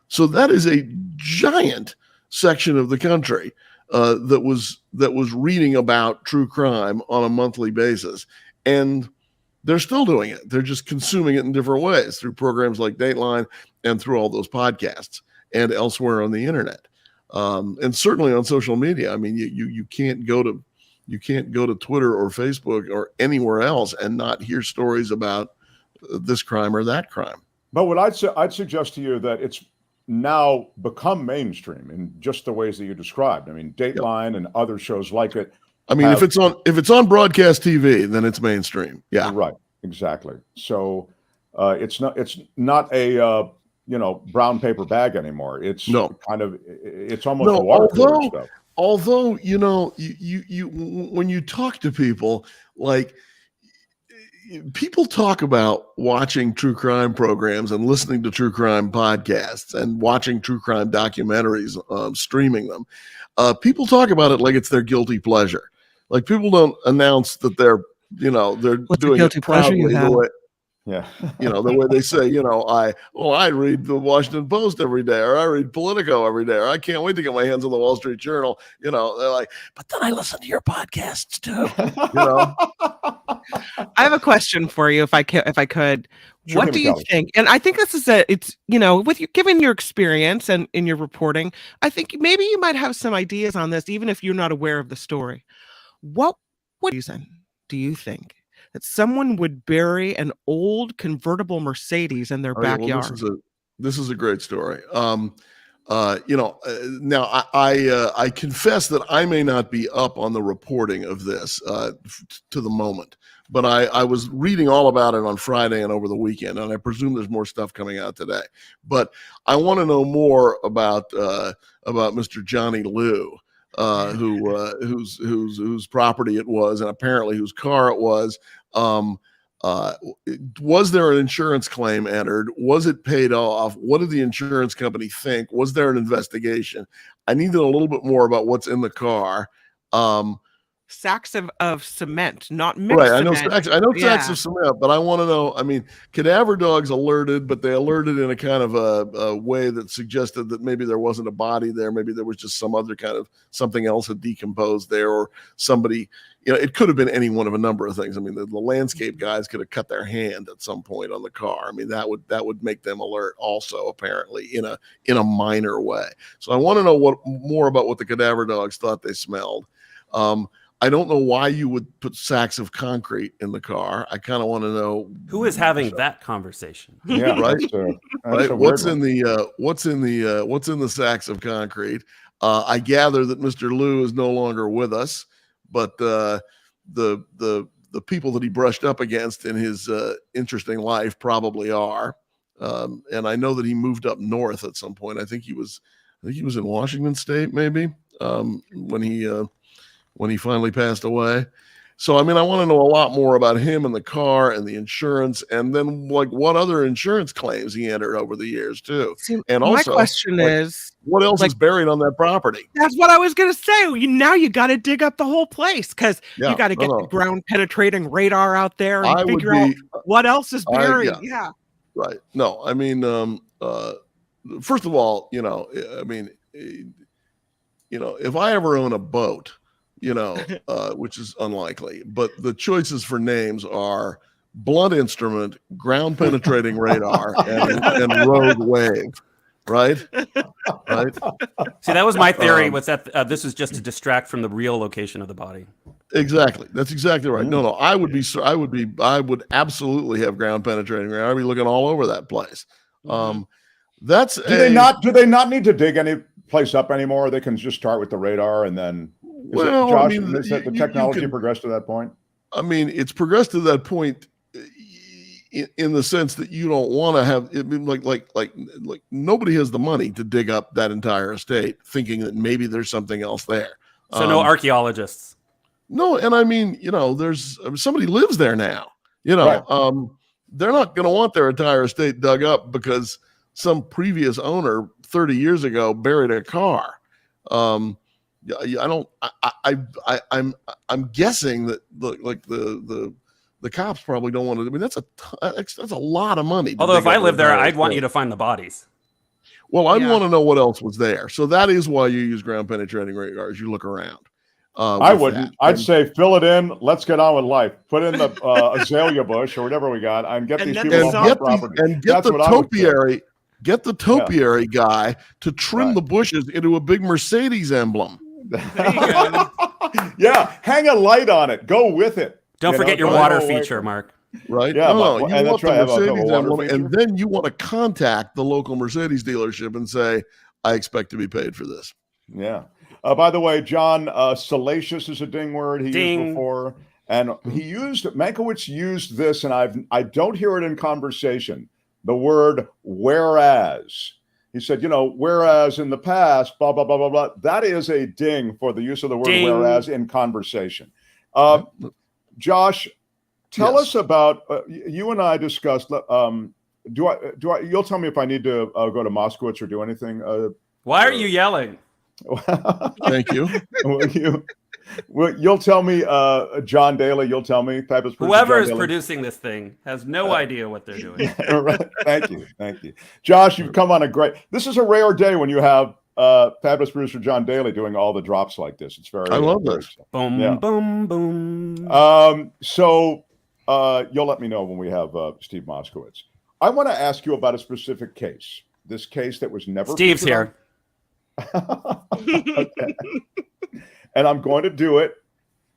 So that is a giant section of the country that was reading about true crime on a monthly basis. And they're still doing it. They're just consuming it in different ways through programs like Dateline and through all those podcasts and elsewhere on the internet. And certainly on social media. You can't go to Twitter or Facebook or anywhere else and not hear stories about this crime or that crime. But what I'd suggest to you that it's now become mainstream in just the ways that you described. Dateline and other shows like it. If it's on broadcast TV, then it's mainstream. Yeah, right, exactly. So it's not a brown paper bag anymore. It's it's almost water stuff. Although you when you talk to people, like people talk about watching true crime programs and listening to true crime podcasts and watching true crime documentaries, streaming them. People talk about it like it's their guilty pleasure. Like people don't announce that they're What's doing the guilty it pleasure you proudly have? the way, Yeah. the way they say, I read the Washington Post every day, or I read Politico every day, or I can't wait to get my hands on the Wall Street Journal. They're like, but then I listen to your podcasts too. I have a question for you, if I could. Sure, What do you think? And I think this is with you, given your experience and in your reporting, I think maybe you might have some ideas on this, even if you're not aware of the story. What reason do you think that someone would bury an old convertible Mercedes in their backyard? Well, this is a great story. Now I confess that I may not be up on the reporting of this to the moment, but I was reading all about it on Friday and over the weekend, and I presume there's more stuff coming out today. But I want to know more about Mr. Johnny Liu, whose property it was, and apparently whose car it was. Was there an insurance claim entered? Was it paid off? What did the insurance company think? Was there an investigation? I needed a little bit more about what's in the car. Sacks of cement, not mixed right. I know cement. sacks of cement, but I want to know. I mean, cadaver dogs alerted, but they alerted in a kind of a way that suggested that maybe there wasn't a body there. Maybe there was just some other kind of something else had decomposed there, or somebody. It could have been any one of a number of things. I mean, the landscape guys could have cut their hand at some point on the car. I mean, that would make them alert also, apparently, in a minor way. So I want to know more about what the cadaver dogs thought they smelled. I don't know why you would put sacks of concrete in the car. I kind of want to know who is having that conversation. Yeah, right. Right. What's in the sacks of concrete? I gather that Mr. Liu is no longer with us, but the people that he brushed up against in his interesting life probably are. And I know that he moved up north at some point. I think he was in Washington State, maybe, when he finally passed away. So, I mean, I want to know a lot more about him and the car and the insurance, and then what other insurance claims he entered over the years too. And also, my question is, what else is buried on that property? That's what I was going to say. Now you got to dig up the whole place, because you got to get the ground penetrating radar out there and figure out what else is buried. Yeah. Right. No, I mean, first of all, if I ever own a boat, which is unlikely, but the choices for names are blunt instrument, ground penetrating radar, and rogue wave. Right. See, that was my theory. Was that this was just to distract from the real location of the body? Exactly. That's exactly right. No, I would absolutely have ground penetrating radar. I'd be looking all over that place. Do they not need to dig any place up anymore? They can just start with the radar and then. Josh, the technology progressed to that point? I mean, it's progressed to that point in the sense that you don't want to have it, like nobody has the money to dig up that entire estate thinking that maybe there's something else there. So no archaeologists. No, and I mean, there's somebody lives there now. Right. They're not going to want their entire estate dug up because some previous owner 30 years ago buried a car. I'm guessing that the cops probably don't want to. I mean, that's a lot of money. Although if I lived there, I'd want you to find the bodies. Well, I'd want to know what else was there. So that is why you use ground penetrating radar as you look around. I wouldn't. I'd say fill it in. Let's get on with life. Put in the azalea bush or whatever we got, and get these people off the property. And get the topiary. Get the topiary guy to trim the bushes into a big Mercedes emblem. Yeah, hang a light on it. Go with it. Don't forget your water feature, Mark. Right? Yeah, you want the Mercedes emblem, and then you want to contact the local Mercedes dealership and say, I expect to be paid for this. Yeah. By the way, John, salacious is a ding word he used before. And Mankiewicz used this, and I don't hear it in conversation, the word whereas. He said, whereas in the past, blah, blah, blah, blah, blah. That is a ding for the use of the word whereas in conversation. Josh, Tell us about you and I discussed. You'll tell me if I need to go to Moskowitz or do anything. Why are you yelling? Thank you. You'll tell me, John Daly. You'll tell me, fabulous. Whoever John is Daly. producing this thing has no idea what they're doing. Right. Thank you, Josh. You've come on a great. This is a rare day when you have fabulous producer John Daly doing all the drops like this. It's very. I love this. Boom, boom, boom. So you'll let me know when we have Steve Moskowitz. I want to ask you about a specific case. This case that was never. Steve's here. Okay. And I'm going to do it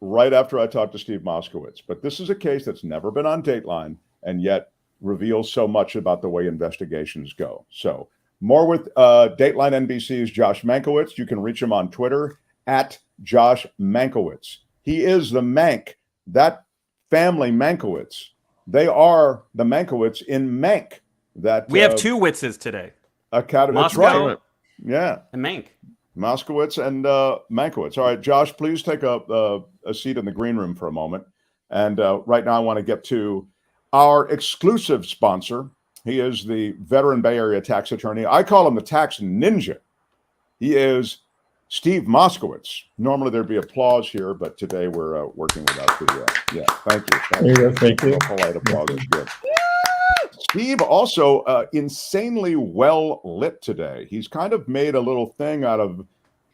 right after I talk to Steve Moskowitz. But this is a case that's never been on Dateline and yet reveals so much about the way investigations go. So more with Dateline NBC's Josh Mankiewicz. You can reach him on Twitter at Josh Mankiewicz. He is the Mank, that family Mankiewicz. They are the Mankiewicz in Mank. That we have two Witzes today. Academy. That's Mascot right. Yeah. And Mank. Moskowitz and Mankiewicz. All right, Josh, please take a seat in the green room for a moment. And right now I want to get to our exclusive sponsor. He is the veteran Bay Area tax attorney. I call him the tax ninja. He is Steve Moskowitz. Normally there'd be applause here, but today we're working without the, thank you. Thank you. Polite applause is good. Steve also insanely well lit today. He's kind of made a little thing out of,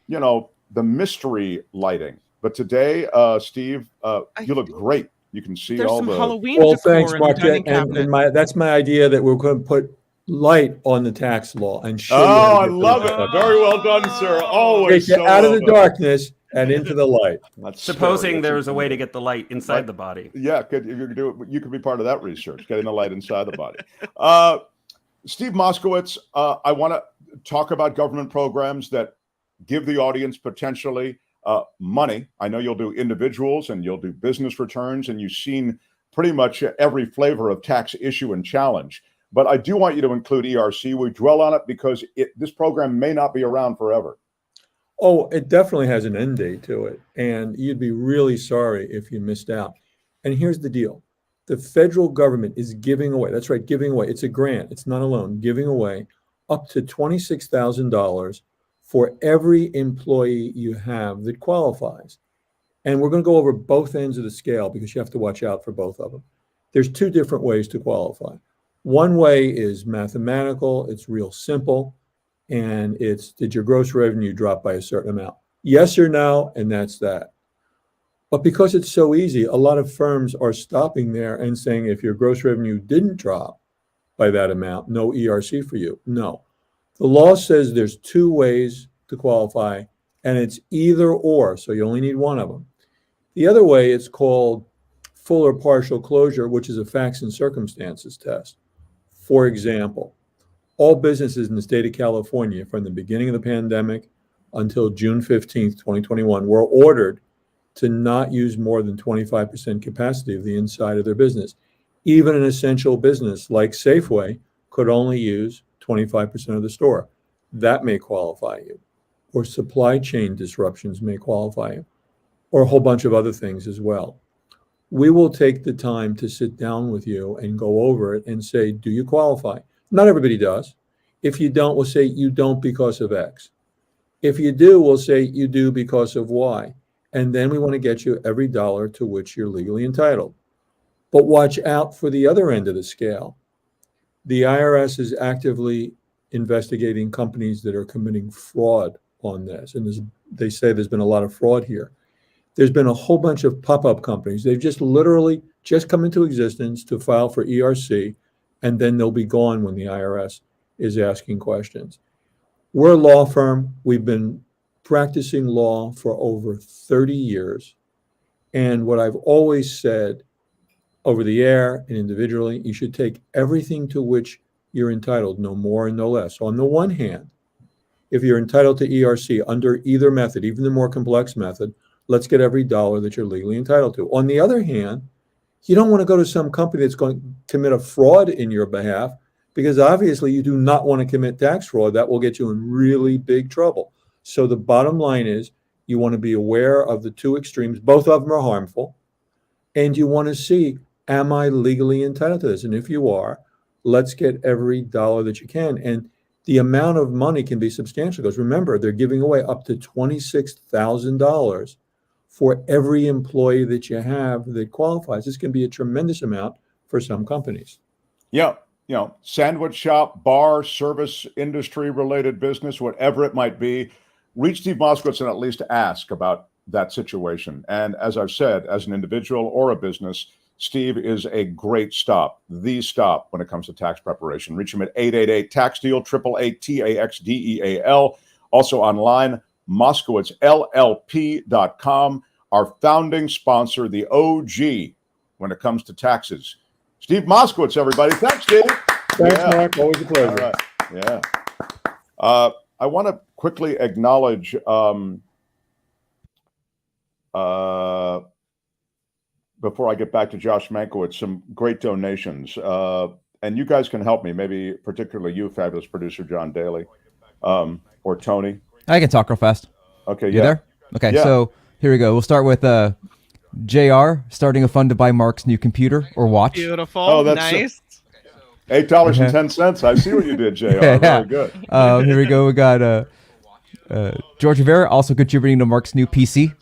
the mystery lighting. But today, Steve, you look great. You can see all the Halloween. Well, thanks, Mark. And that's my idea that we're going to put light on the tax law and show you. Oh, I love it. Very well done, sir. Always take you out of the darkness and into the light. Supposing there's a way to get the light inside the body. Yeah, you could be part of that research, getting the light inside the body. Steve Moskowitz, I want to talk about government programs that give the audience potentially money. I know you'll do individuals and you'll do business returns, and you've seen pretty much every flavor of tax issue and challenge. But I do want you to include ERC. We dwell on it because this program may not be around forever. Oh, it definitely has an end date to it. And you'd be really sorry if you missed out. And here's the deal. The federal government is giving away, that's right, giving away. It's a grant. It's not a loan. Giving away up to $26,000 for every employee you have that qualifies. And we're going to go over both ends of the scale because you have to watch out for both of them. There's two different ways to qualify. One way is mathematical. It's real simple. And it's, did your gross revenue drop by a certain amount? Yes or no, and that's that. But because it's so easy, a lot of firms are stopping there and saying if your gross revenue didn't drop by that amount, no ERC for you. No. The law says there's two ways to qualify, and it's either or, so you only need one of them. The other way, it's called full or partial closure, which is a facts and circumstances test. For example, all businesses in the state of California from the beginning of the pandemic until June 15th, 2021, were ordered to not use more than 25% capacity of the inside of their business. Even an essential business like Safeway could only use 25% of the store. That may qualify you. Or supply chain disruptions may qualify you. Or a whole bunch of other things as well. We will take the time to sit down with you and go over it and say, do you qualify? Not everybody does. If you don't, we'll say you don't because of X. If you do, we'll say you do because of Y. And then we want to get you every dollar to which you're legally entitled. But watch out for the other end of the scale. The IRS is actively investigating companies that are committing fraud on this. And they say there's been a lot of fraud here. There's been a whole bunch of pop-up companies. They've just literally just come into existence to file for ERC, and then they'll be gone when the IRS is asking questions. We're a law firm. We've been practicing law for over 30 years. And what I've always said over the air and individually, you should take everything to which you're entitled, no more and no less. So on the one hand, if you're entitled to ERC under either method, even the more complex method, let's get every dollar that you're legally entitled to. On the other hand, you don't want to go to some company that's going to commit a fraud in your behalf, because obviously you do not want to commit tax fraud. That will get you in really big trouble. So the bottom line is you want to be aware of the two extremes. Both of them are harmful. And you want to see, am I legally entitled to this? And if you are, let's get every dollar that you can. And the amount of money can be substantial because remember, they're giving away up to $26,000 for every employee that you have that qualifies. This can be a tremendous amount for some companies. Yeah. You know, sandwich shop, bar, service, industry related business, whatever it might be, reach Steve Moskowitz and at least ask about that situation. And as I've said, as an individual or a business, Steve is a great stop, the stop when it comes to tax preparation. Reach him at 888-TAX-DEAL, 888-TAXDEAL. Also online, MoskowitzLLP.com, our founding sponsor, the OG when it comes to taxes. Steve Moskowitz, everybody. Thanks, Steve. Thanks, Mark. Always a pleasure. All right. Yeah. I want to quickly acknowledge before I get back to Josh Mankiewicz, some great donations. And you guys can help me, maybe particularly you, fabulous producer John Daly, or Tony. I can talk real fast. Okay, you there? Okay, so here we go. We'll start with JR, starting a fund to buy Mark's new computer or watch. Beautiful. Oh, that's nice. $8.10. I see what you did, JR. Yeah. Very good. Here we go. We got George Rivera also contributing to Mark's new PC.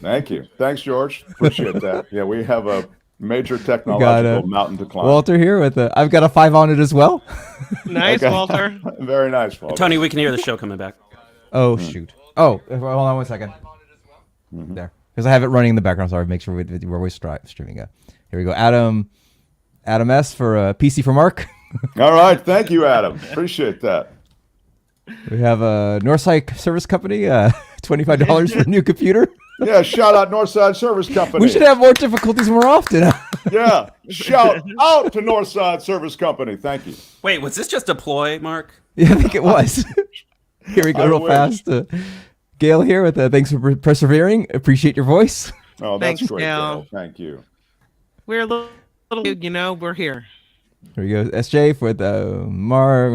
Thank you. Thanks, George. Appreciate that. Yeah, we have a major technological mountain to climb. Walter here with I've got a 5 on it as well. Nice, okay. Walter. Very nice, Walter. Tony, we can hear the show coming back. Oh, shoot. Oh, hold on 1 second. There. Because I have it running in the background, so I make sure we're always streaming. Here we go. Adam S. for PC for Mark. All right. Thank you, Adam. Appreciate that. We have a Northside Service Company, $25 for a new computer. Yeah, shout out Northside Service Company. We should have more difficulties more often. Yeah, shout out to Northside Service Company. Thank you. Wait, was this just a ploy, Mark? Yeah, I think it was. Here we go, real fast. Gail here with thanks for persevering. Appreciate your voice. Oh, that's Thanks, great, Gail. Thank you. We're a little, we're here. Here we go. SJ with Mark.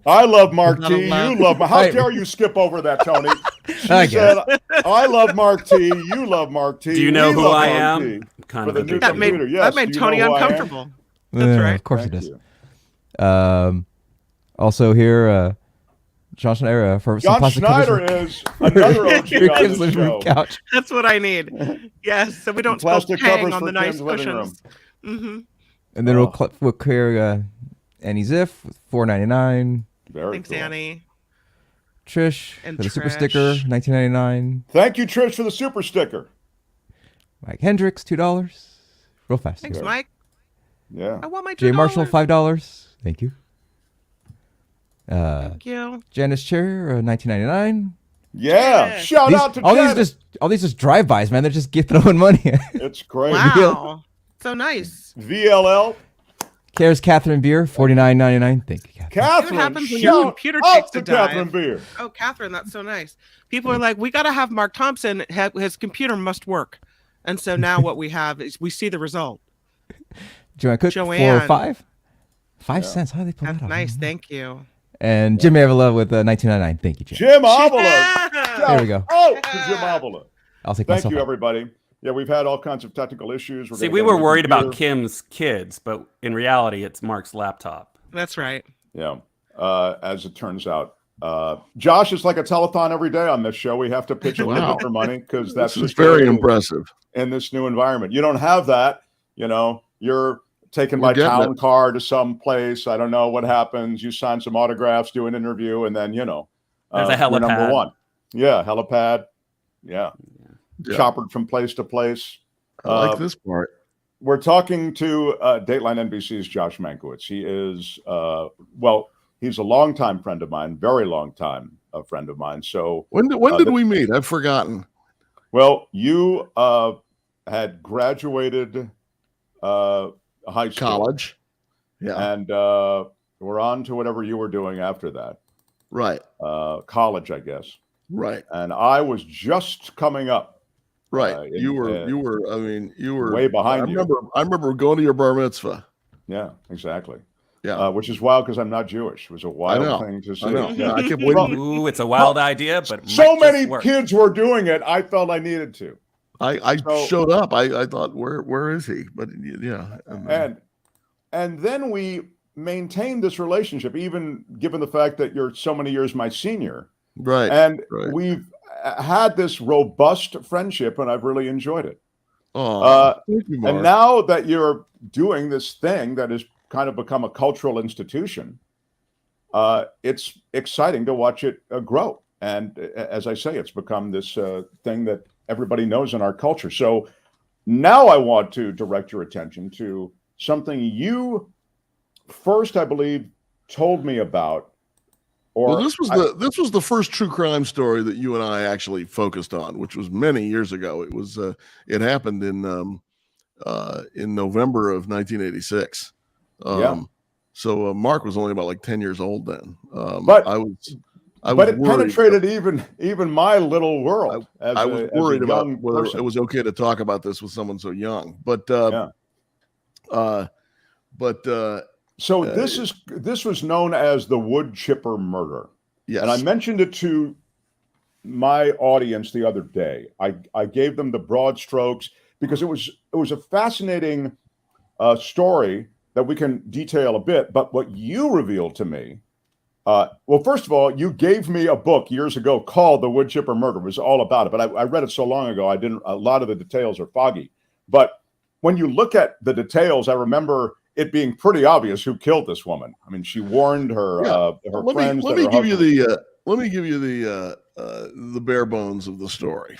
I love Mark T. You love Mark. How dare you skip over that, Tony? She said, I love Mark T. You love Mark T. Do you know who I am? Kind of that made Tony uncomfortable. That's right. Of course it is. Also here, John Schneider for John some Schneider is another OG on the show. Couch. That's what I need. Yes, so we don't plastic covers on the nice Kim's living cushions. Mm-hmm. And then we'll clear Annie Ziff with $4.99. Thanks, cool. Annie. Trish for the super sticker, $19.99. Thank you, Trish, for the super sticker. Mike Hendricks, $2. Real fast. Thanks, Mike. Yeah. I want my $2. Jay Marshall, $5. Thank you. Thank you. Janice Chair, $19.99. Yeah. Shout out to Janice. All these just drive-bys, man. They're just throwing money. It's great. Wow. So nice. VLL. Cares Catherine Beer, $49.99. Thank you, Catherine. What happens when your computer takes a dive? Catherine Beer. Oh, Catherine, that's so nice. People are like, we got to have Mark Thompson. His computer must work. And so now what we have is we see the result. Joanne Cook, $4.05. 5 cents. How do they pull that off? Nice. Thank you. And Jim Avila with $19.99. Thank you, Jim. Jim Avila. There we go. Oh, to Jim Avila. I'll take Thank you, everybody. Yeah, we've had all kinds of technical issues. See, we were worried about Kim's kids, but in reality, it's Mark's laptop. That's right. Yeah. As it turns out, Josh is like a telethon every day on this show. We have to pitch a little bit for money because that's just very impressive in this new environment. You don't have that. You know, you're taken by town car to some place. I don't know what happens. You sign some autographs, do an interview, and then, there's a helipad. Number one. Yeah, helipad. Yeah. Choppered from place to place. I like this part. We're talking to Dateline NBC's Josh Mankiewicz. He is, he's a longtime friend of mine, very long time friend of mine. So when did we meet? I've forgotten. Well, you had graduated high school. College. Yeah. And we're on to whatever you were doing after that. Right. College, I guess. Right. And I was just coming up. Right. You were way behind I remember going to your bar mitzvah. Yeah, exactly. Yeah. Which is wild because I'm not Jewish. It was a wild thing to say. I know. Yeah, I kept waiting. Ooh, it's a wild idea, but so many kids were doing it. I felt I needed to. I showed up. I thought, where is he? But yeah. And then we maintained this relationship, even given the fact that you're so many years my senior. Right. And right. we've had this robust friendship, and I've really enjoyed it. Oh, thank you, Mark. And now that you're doing this thing that has kind of become a cultural institution, it's exciting to watch it grow. And as I say, it's become this thing that everybody knows in our culture. So now I want to direct your attention to something you first, I believe, told me about. Well, this was the first true crime story that you and I actually focused on, which was many years ago. It was it happened in November of 1986. So Mark was only about like 10 years old then. But it penetrated even my little world. I was worried about whether it was okay to talk about this with someone so young. So this was known as the Woodchipper Murder. Yes. And I mentioned it to my audience the other day. I gave them the broad strokes because it was a fascinating story that we can detail a bit. But what you revealed to me, well, first of all, you gave me a book years ago called The Woodchipper Murder. It was all about it, but I read it so long ago, a lot of the details are foggy. But when you look at the details, I remember it being pretty obvious who killed this woman. I mean, she warned her friends. Let me give you the bare bones of the story.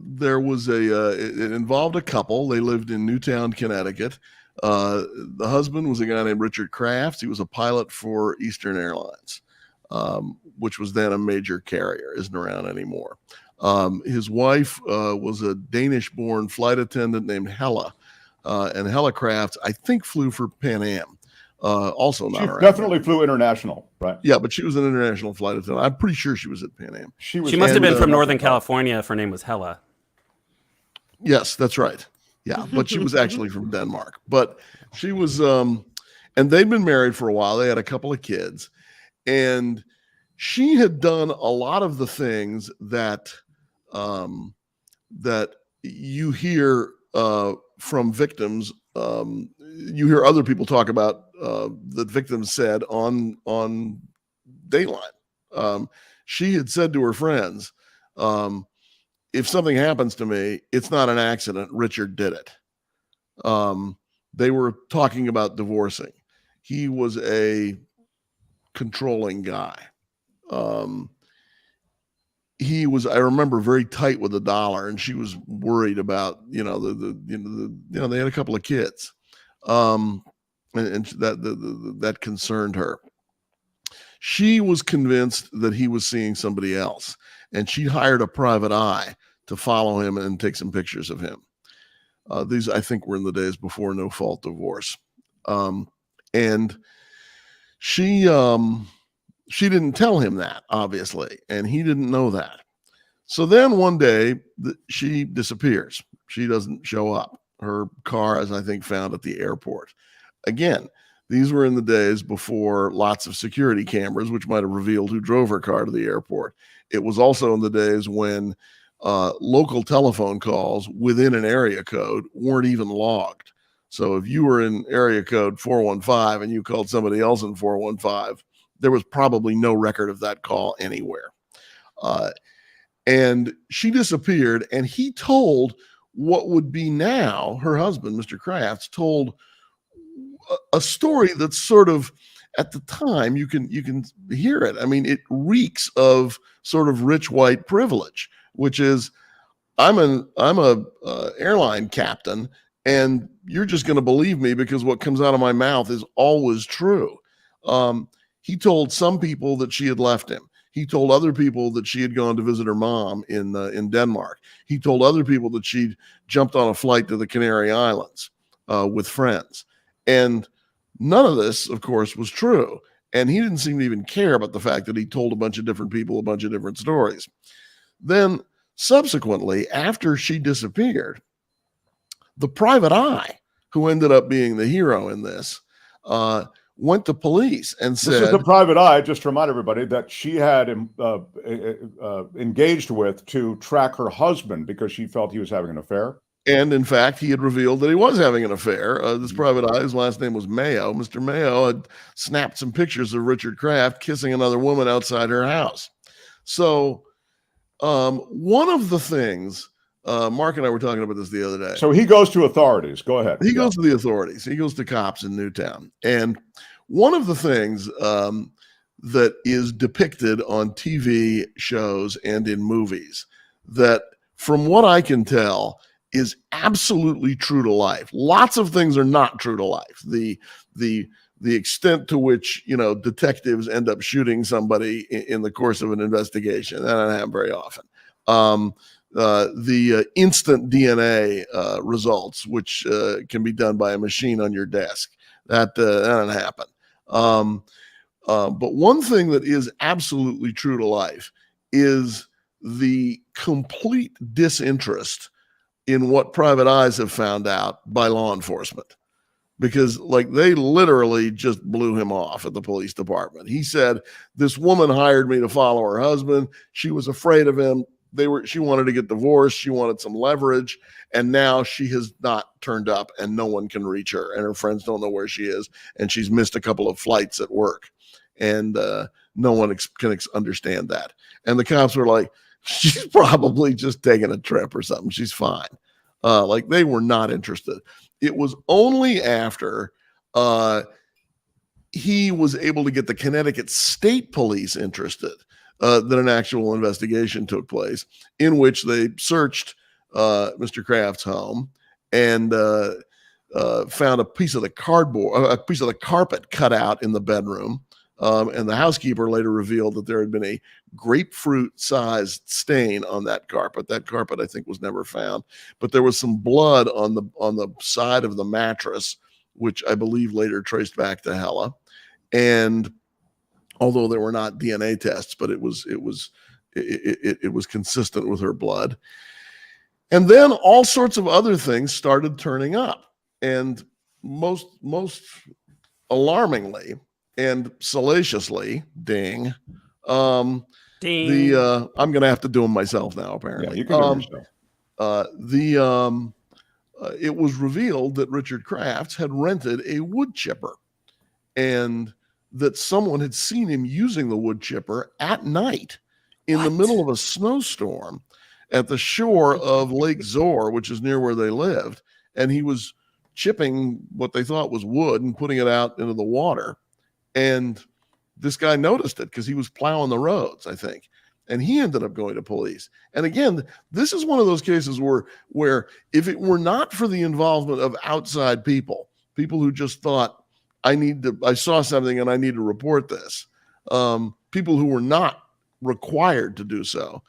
There was it involved a couple. They lived in Newtown, Connecticut. The husband was a guy named Richard Kraft. He was a pilot for Eastern Airlines, which was then a major carrier, isn't around anymore. His wife was a Danish-born flight attendant named Hella. And Hella Kraft, I think, flew for Pan Am. Also not around. Definitely flew international, right? Yeah, but she was an international flight attendant. I'm pretty sure she was at Pan Am. She must have been from Northern California if her name was Hella. Yes, that's right. Yeah, but she was actually from Denmark. But she was, and they'd been married for a while. They had a couple of kids. And she had done a lot of the things that that you hear from victims. You hear other people talk about that victims said on Dateline. She had said to her friends, if something happens to me, it's not an accident. Richard did it. They were talking about divorcing. He was a controlling guy. He was, I remember, very tight with the dollar, and she was worried about, they had a couple of kids, and that concerned her. She was convinced that he was seeing somebody else, and she hired a private eye to follow him and take some pictures of him. These, I think, were in the days before no-fault divorce. And she didn't tell him that, obviously, and he didn't know that. So then one day, she disappears. She doesn't show up. Her car is, I think, found at the airport. Again, these were in the days before lots of security cameras, which might have revealed who drove her car to the airport. It was also in the days when local telephone calls within an area code weren't even logged. So if you were in area code 415 and you called somebody else in 415, there was probably no record of that call anywhere. And she disappeared, and he told what would be now her husband, Mr. Crafts, told a story that's sort of, at the time, you can hear it. I mean, it reeks of sort of rich white privilege, which is, I'm a airline captain, and you're just going to believe me because what comes out of my mouth is always true. He told some people that she had left him. He told other people that she had gone to visit her mom in Denmark. He told other people that she'd jumped on a flight to the Canary Islands with friends. And none of this, of course, was true. And he didn't seem to even care about the fact that he told a bunch of different people a bunch of different stories. Then subsequently, after she disappeared, the private eye, who ended up being the hero in this, went to police and said, "This is the private eye." Just to remind everybody that she had engaged with to track her husband because she felt he was having an affair. And in fact, he had revealed that he was having an affair. This private eye, his last name was Mayo. Mr. Mayo had snapped some pictures of Richard Kraft kissing another woman outside her house. So one of the things, Mark and I were talking about this the other day. So he goes to authorities. Go ahead. He goes to the authorities. He goes to cops in Newtown. And one of the things that is depicted on TV shows and in movies that, from what I can tell, is absolutely true to life. Lots of things are not true to life. The extent to which, detectives end up shooting somebody in the course of an investigation, that doesn't happen very often. The instant DNA results, which can be done by a machine on your desk, that doesn't happen. But one thing that is absolutely true to life is the complete disinterest in what private eyes have found out by law enforcement, because they literally just blew him off at the police department. He said, "This woman hired me to follow her husband. She was afraid of him. She wanted to get divorced. She wanted some leverage. And now she has not turned up and no one can reach her. And her friends don't know where she is. And she's missed a couple of flights at work. And no one can understand that." And the cops were like, "She's probably just taking a trip or something. She's fine." They were not interested. It was only after he was able to get the Connecticut State Police interested that an actual investigation took place, in which they searched Mr. Kraft's home and found a piece of the carpet cut out in the bedroom. And the housekeeper later revealed that there had been a grapefruit-sized stain on that carpet. That carpet, I think, was never found, but there was some blood on the side of the mattress, which I believe later traced back to Hella. And although there were not DNA tests, but it was consistent with her blood. And then all sorts of other things started turning up, and most alarmingly and salaciously, ding. I'm going to have to do them myself now, apparently. Yeah, you can do them yourself. It was revealed that Richard Kraft had rented a wood chipper, and that someone had seen him using the wood chipper at night in the middle of a snowstorm at the shore of Lake Zor, which is near where they lived. And he was chipping what they thought was wood and putting it out into the water. And this guy noticed it because he was plowing the roads, I think. And he ended up going to police. And again, this is one of those cases where if it were not for the involvement of outside people who just thought, I saw something and I need to report this, people who were not required to do so,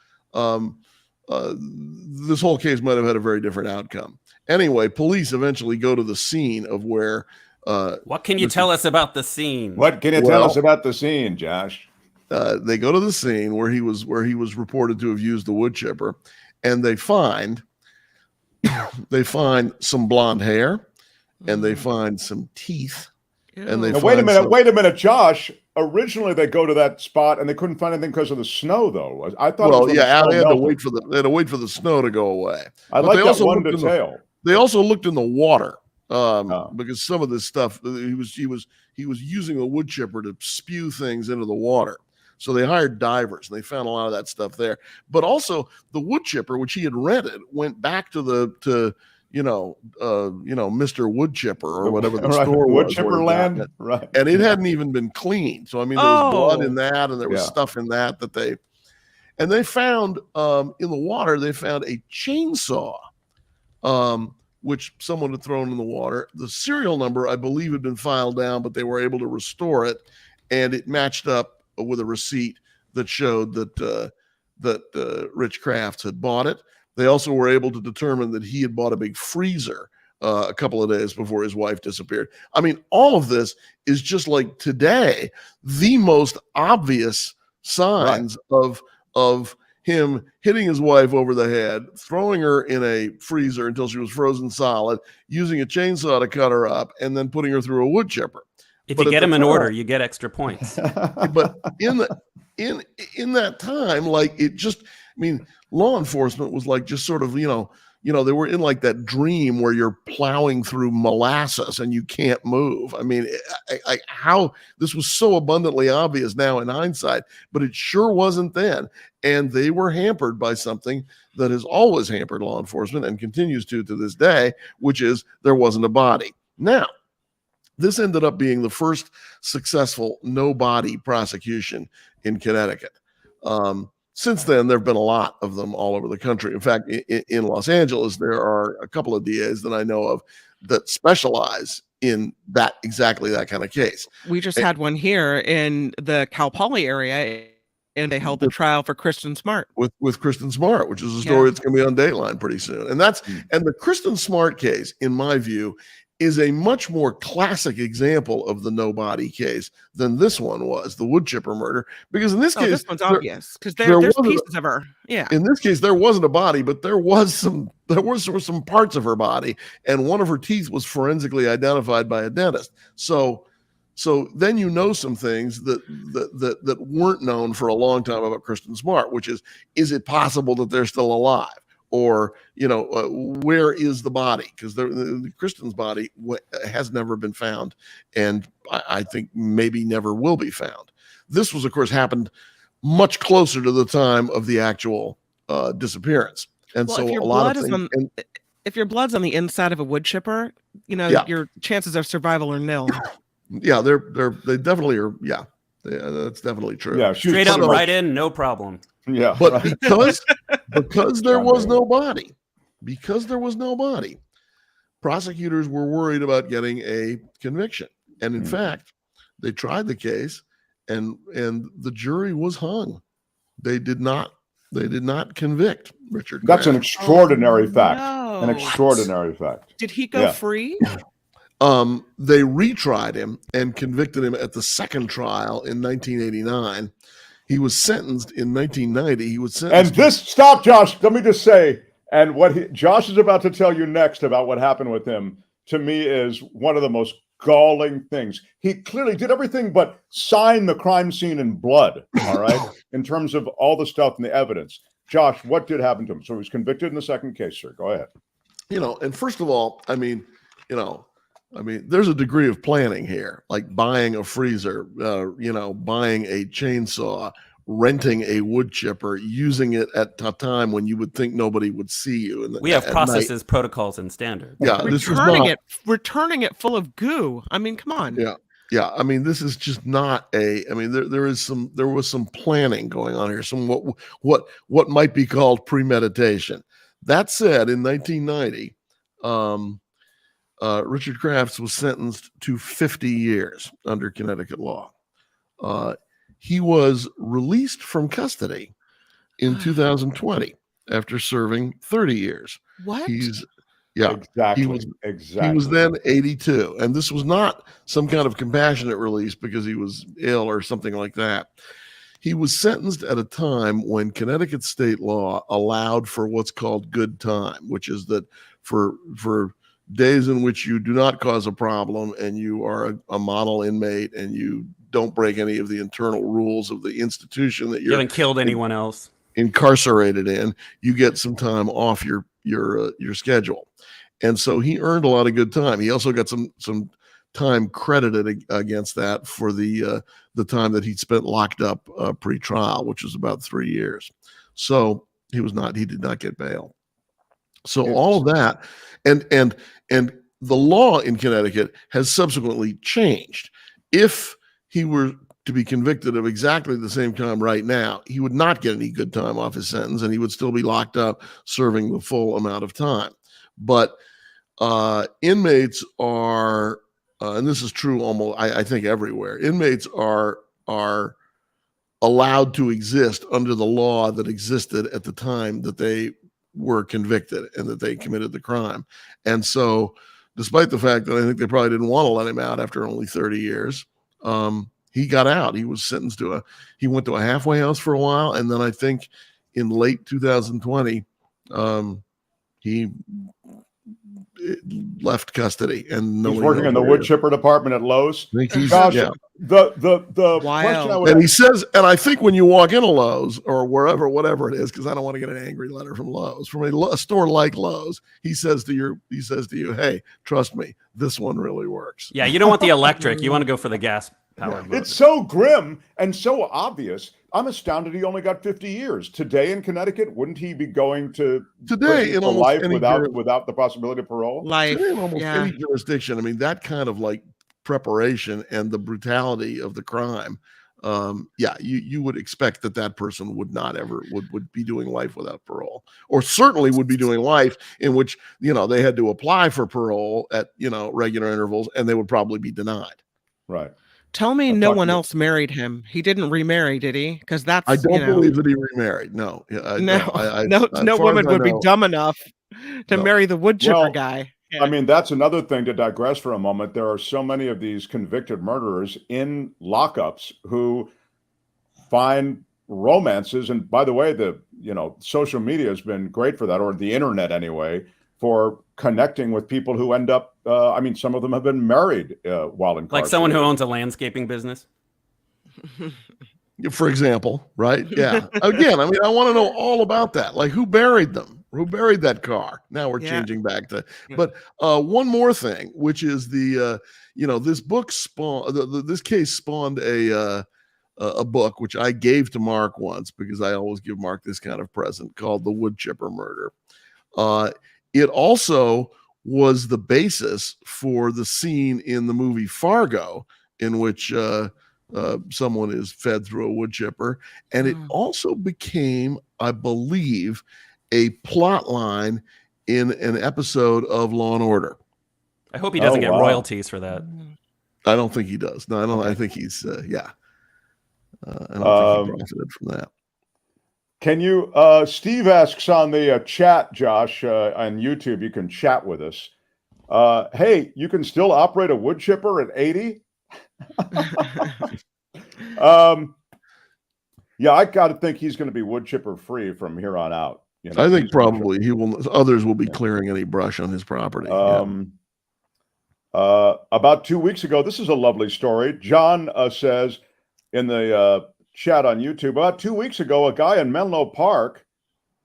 this whole case might have had a very different outcome. Anyway, police eventually go to the scene of where. What can you tell us about the scene? What can you tell us about the scene, Josh? They go to the scene where he was reported to have used the wood chipper, and they find some blonde hair, and they find some teeth, and they wait a minute, Josh. Originally, they go to that spot and they couldn't find anything because of the snow, though. I thought. They had to wait for the snow to go away. I like that one detail. They also looked in the water. Because some of this stuff, he was using a wood chipper to spew things into the water. So they hired divers and they found a lot of that stuff there. But also the wood chipper, which he had rented, went back to Mr. Woodchipper or whatever the store was. Woodchipper land, right? And it hadn't even been cleaned. So I mean, there was blood in that, and there was stuff in that they found in the water. They found a chainsaw. Which someone had thrown in the water. The serial number, I believe, had been filed down, but they were able to restore it, and it matched up with a receipt that showed that Rich Kraft had bought it. They also were able to determine that he had bought a big freezer a couple of days before his wife disappeared. I mean, all of this is just like today, the most obvious signs of him hitting his wife over the head, throwing her in a freezer until she was frozen solid, using a chainsaw to cut her up, and then putting her through a wood chipper. If you get them in order, you get extra points. But in that time, like it just, I mean, law enforcement was like just sort of, they were in like that dream where you're plowing through molasses and you can't move. I mean, how this was so abundantly obvious now in hindsight, but it sure wasn't then. And they were hampered by something that has always hampered law enforcement and continues to this day, which is there wasn't a body. Now, this ended up being the first successful no body prosecution in Connecticut. Since then, there have been a lot of them all over the country. In fact, in Los Angeles, there are a couple of DAs that I know of that specialize in exactly that kind of case. We just had one here in the Cal Poly area, and they held the trial for Kristen Smart. With Kristen Smart, which is a story that's going to be on Dateline pretty soon. And the Kristen Smart case, in my view, is a much more classic example of the no body case than this one was, the Woodchipper murder. Because in this case, this one's obvious because there's pieces of her. Yeah. In this case, there wasn't a body, but there were some parts of her body, and one of her teeth was forensically identified by a dentist. So then some things that weren't known for a long time about Kristen Smart, which is it possible that they're still alive? Or, where is the body? Because the Kristen's body has never been found, and I think maybe never will be found. This was, of course, happened much closer to the time of the actual disappearance. And so a lot of things. If your blood's on the inside of a wood chipper, your chances of survival are nil. Yeah, they definitely are. Yeah, that's definitely true. Yeah, straight up, right in, no problem. Yeah, but because there was no body, prosecutors were worried about getting a conviction, and in fact, they tried the case, and the jury was hung. They did not convict Richard. That's an extraordinary fact. No. An extraordinary fact. Did he go free? They retried him and convicted him at the second trial in 1989. He was sentenced in 1990. He was sentenced. Stop, Josh. Let me just say, and what Josh is about to tell you next about what happened with him, to me, is one of the most galling things. He clearly did everything but sign the crime scene in blood, all right, in terms of all the stuff and the evidence. Josh, what did happen to him? So he was convicted in the second case, sir. Go ahead. And first of all, there's a degree of planning here, like buying a freezer, buying a chainsaw, renting a wood chipper, using it at a time when you would think nobody would see you. We have processes, protocols, and standards. Yeah, returning it full of goo. I mean, come on. Yeah. Yeah, I mean, this is just not there was some planning going on here, some what might be called premeditation. That said, in 1990, Richard Crafts was sentenced to 50 years under Connecticut law. He was released from custody in 2020 after serving 30 years. What? Exactly. He was then 82, and this was not some kind of compassionate release because he was ill or something like that. He was sentenced at a time when Connecticut state law allowed for what's called good time, which is that for days in which you do not cause a problem and you are a model inmate and you don't break any of the internal rules of the institution that you haven't killed anyone else incarcerated in, you get some time off your schedule. And so he earned a lot of good time. He also got some time credited against that for the time that he spent locked up pre-trial, which was about 3 years. So he did not get bail. So all of that, and the law in Connecticut has subsequently changed. If he were to be convicted of exactly the same crime right now, he would not get any good time off his sentence, and he would still be locked up serving the full amount of time. But inmates are, and this is true almost, I think, everywhere. Inmates are allowed to exist under the law that existed at the time that they were convicted and that they committed the crime. And so, despite the fact that I think they probably didn't want to let him out after only 30 years, he got out. He was sentenced he went to a halfway house for a while, and then I think in late 2020, he left custody, and he's working in the wood chipper department at Lowe's. I think he's, Josh, yeah. The question I would And he says, and I think when you walk into Lowe's or wherever, whatever it is, because I don't want to get an angry letter from Lowe's, from a store like Lowe's, he says to you, hey, trust me, this one really works. Yeah, you don't want the electric. You want to go for the gas powered. Yeah. It's so grim and so obvious. I'm astounded he only got 50 years. Today in Connecticut, wouldn't he be going to today in almost life any without the possibility of parole? Life, today in almost any jurisdiction. I mean, that kind of like preparation and the brutality of the crime. You would expect that person would not ever would be doing life without parole, or certainly would be doing life in which they had to apply for parole at regular intervals, and they would probably be denied. Right. Tell me no one else married him. He didn't remarry, did he? Because that's I don't believe that he remarried. No. No woman would be dumb enough to marry the wood chipper guy. Yeah. I mean, that's another thing, to digress for a moment. There are so many of these convicted murderers in lockups who find romances. And by the way, social media has been great for that, or the internet anyway, for connecting with people who end up, some of them have been married while incarcerated. Like someone who owns a landscaping business? For example, right? Yeah. Again, I want to know all about that. Like, who buried them? Who buried that car? Now we're changing back to, but one more thing, which is this book spawned, this case spawned a book, which I gave to Mark once, because I always give Mark this kind of present, called The Woodchipper Murder. It also was the basis for the scene in the movie Fargo, in which someone is fed through a wood chipper. And it also became, I believe, a plot line in an episode of Law and Order. I hope he doesn't get royalties for that. I don't think he does. No, I don't. I think he's, I don't think he profited from that. Can you, Steve asks on the chat, Josh, on YouTube, you can chat with us. Hey, you can still operate a wood chipper at 80? I got to think he's going to be wood chipper free from here on out. I think probably others will be clearing any brush on his property. About 2 weeks ago, this is a lovely story. John says in the chat on YouTube, about 2 weeks ago, a guy in Menlo Park,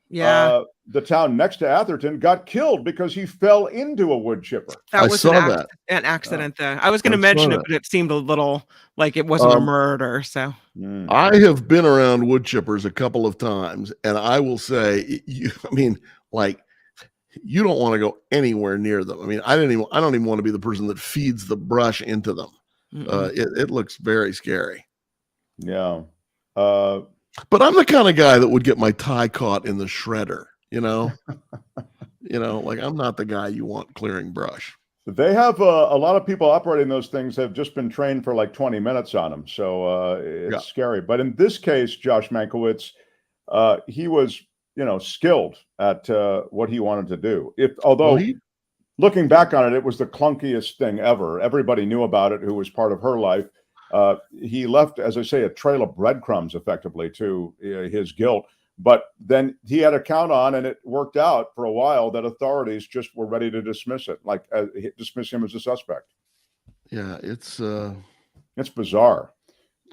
the town next to Atherton, got killed because he fell into a wood chipper. That was an accident. I was going to mention it, but it seemed a little like it wasn't a murder. So I have been around wood chippers a couple of times, and I will say, you don't want to go anywhere near them. I mean, I don't even want to be the person that feeds the brush into them. It looks very scary. Yeah. But I'm the kind of guy that would get my tie caught in the shredder, like I'm not the guy you want clearing brush. They have a lot of people operating those things have just been trained for like 20 minutes on them. So it's scary. But in this case, Josh Mankiewicz, he was, skilled at what he wanted to do. Although looking back on it, it was the clunkiest thing ever. Everybody knew about it who was part of her life. He left, as I say, a trail of breadcrumbs effectively to his guilt. But then he had a count on, and it worked out for a while that authorities just were ready to dismiss it, dismiss him as a suspect. Yeah, it's bizarre.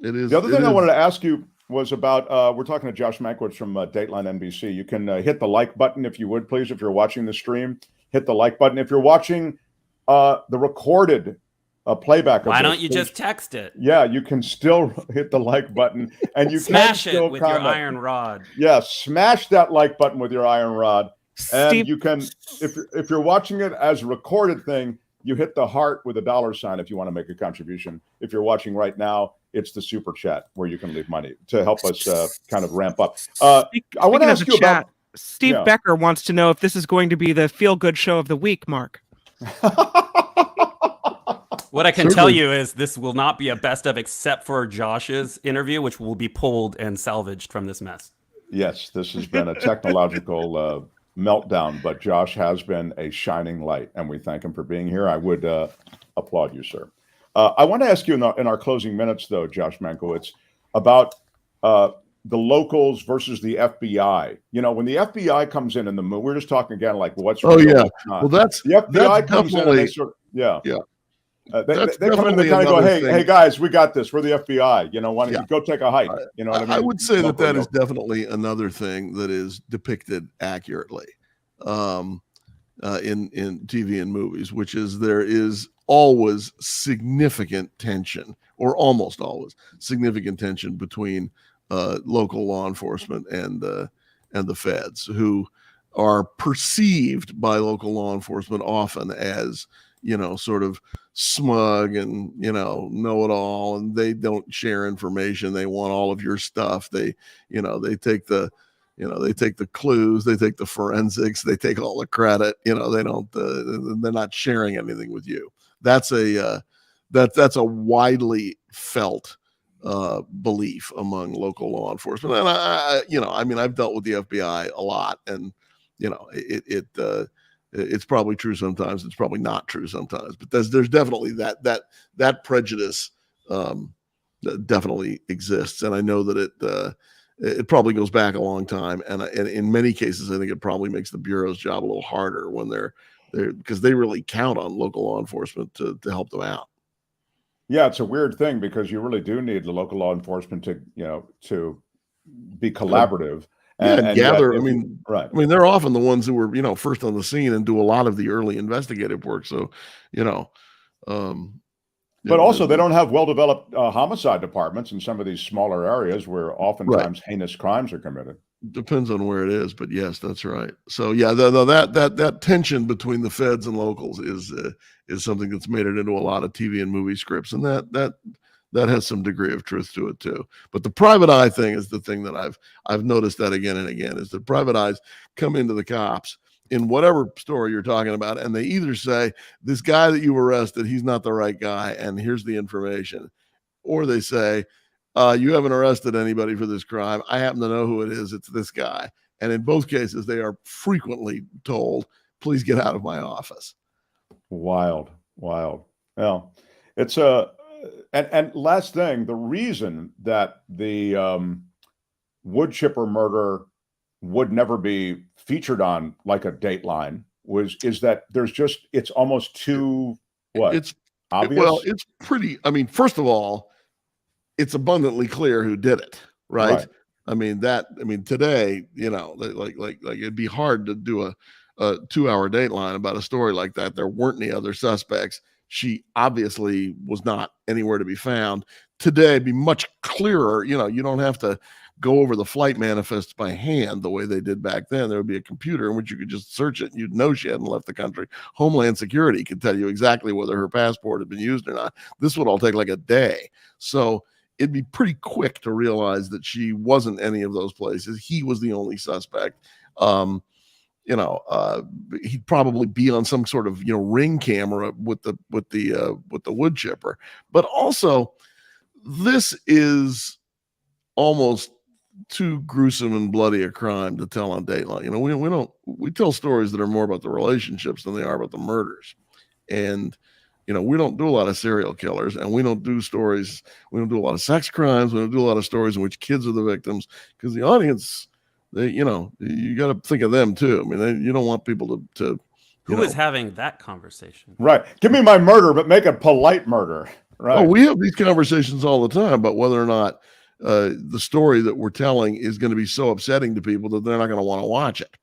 It is. The other thing I wanted to ask you was about, we're talking to Josh Mankiewicz from Dateline NBC. You can hit the like button if you would, please. If you're watching the stream, hit the like button. If you're watching the recorded playback. Why don't you just text it? Yeah, you can still hit the like button, and you smash can still it with comment. your iron rod. Yeah, smash that like button with your iron rod, and you can, if you're watching it as a recorded thing, you hit the heart with a $sign if you want to make a contribution. If you're watching right now, it's the super chat where you can leave money to help us kind of ramp up. I want to ask you about Steve Becker wants to know if this is going to be the feel good show of the week, Mark. What I can tell you is this will not be a best of except for Josh's interview, which will be pulled and salvaged from this mess. Yes, this has been a technological meltdown, but Josh has been a shining light, and we thank him for being here. I would applaud you, sir. I want to ask you in our closing minutes, though, Josh Mankiewicz, about the locals versus the FBI. You know, when the FBI comes in the movie, we're just talking again like what's real, yeah. what's not. Well, that's the FBI that's comes in and they sort of, yeah. They come in and they kind of go, hey guys, we got this. We're the FBI. You know, why don't you go take a hike? You know what I mean? I would say that is definitely another thing that is depicted accurately in TV and movies, which is there is always significant tension, or almost always significant tension between local law enforcement and the feds, who are perceived by local law enforcement often as, you know, sort of smug and, you know it all, and they don't share information. They want all of your stuff. They take the clues, they take the forensics, they take all the credit. You know, they don't. They're not sharing anything with you. That's a widely felt belief among local law enforcement. And I've dealt with the FBI a lot, and you know, it's probably true sometimes. It's probably not true sometimes. But there's definitely that prejudice that definitely exists, and I know that it probably goes back a long time. And in many cases, I think it probably makes the bureau's job a little harder when they're because they really count on local law enforcement to help them out. Yeah, it's a weird thing because you really do need the local law enforcement to be collaborative. And gather. Right. I mean, they're often the ones who were, you know, first on the scene and do a lot of the early investigative work. So, you know, but also they don't have well-developed homicide departments in some of these smaller areas where oftentimes heinous crimes are committed. Depends on where it is, but yes, that's right. So yeah, that tension between the feds and locals is something that's made it into a lot of TV and movie scripts, and that has some degree of truth to it too. But the private eye thing is the thing that I've noticed that again and again, is that private eyes come into the cops in whatever story you're talking about, and they either say, this guy that you arrested, he's not the right guy, and here's the information, or they say, you haven't arrested anybody for this crime. I happen to know who it is. It's this guy. And in both cases, they are frequently told, please get out of my office. Wild. Well, it's and last thing, the reason that the Woodchipper murder would never be featured on like a Dateline is that it's almost too obvious. Well, it's pretty. I mean, first of all, it's abundantly clear who did it, right? I mean, today, you know, like it'd be hard to do a 2-hour Dateline about a story like that. There weren't any other suspects. She obviously was not anywhere to be found. Today, it'd be much clearer. You know, you don't have to go over the flight manifests by hand the way they did back then. There would be a computer in which you could just search it and you'd know she hadn't left the country. Homeland Security could tell you exactly whether her passport had been used or not. This would all take like a day. So it'd be pretty quick to realize that she wasn't any of those places. He was the only suspect. He'd probably be on some sort of, you know, ring camera with the Woodchipper. But also, this is almost too gruesome and bloody a crime to tell on Dateline. You know, we tell stories that are more about the relationships than they are about the murders. And you know, we don't do a lot of serial killers, and we don't do stories. We don't do a lot of sex crimes. We don't do a lot of stories in which kids are the victims, because the audience, you got to think of them too. I mean, you don't want people to Who is having that conversation? Right. Give me my murder, but make a polite murder. Right. Oh, we have these conversations all the time about whether or not the story that we're telling is going to be so upsetting to people that they're not going to want to watch it.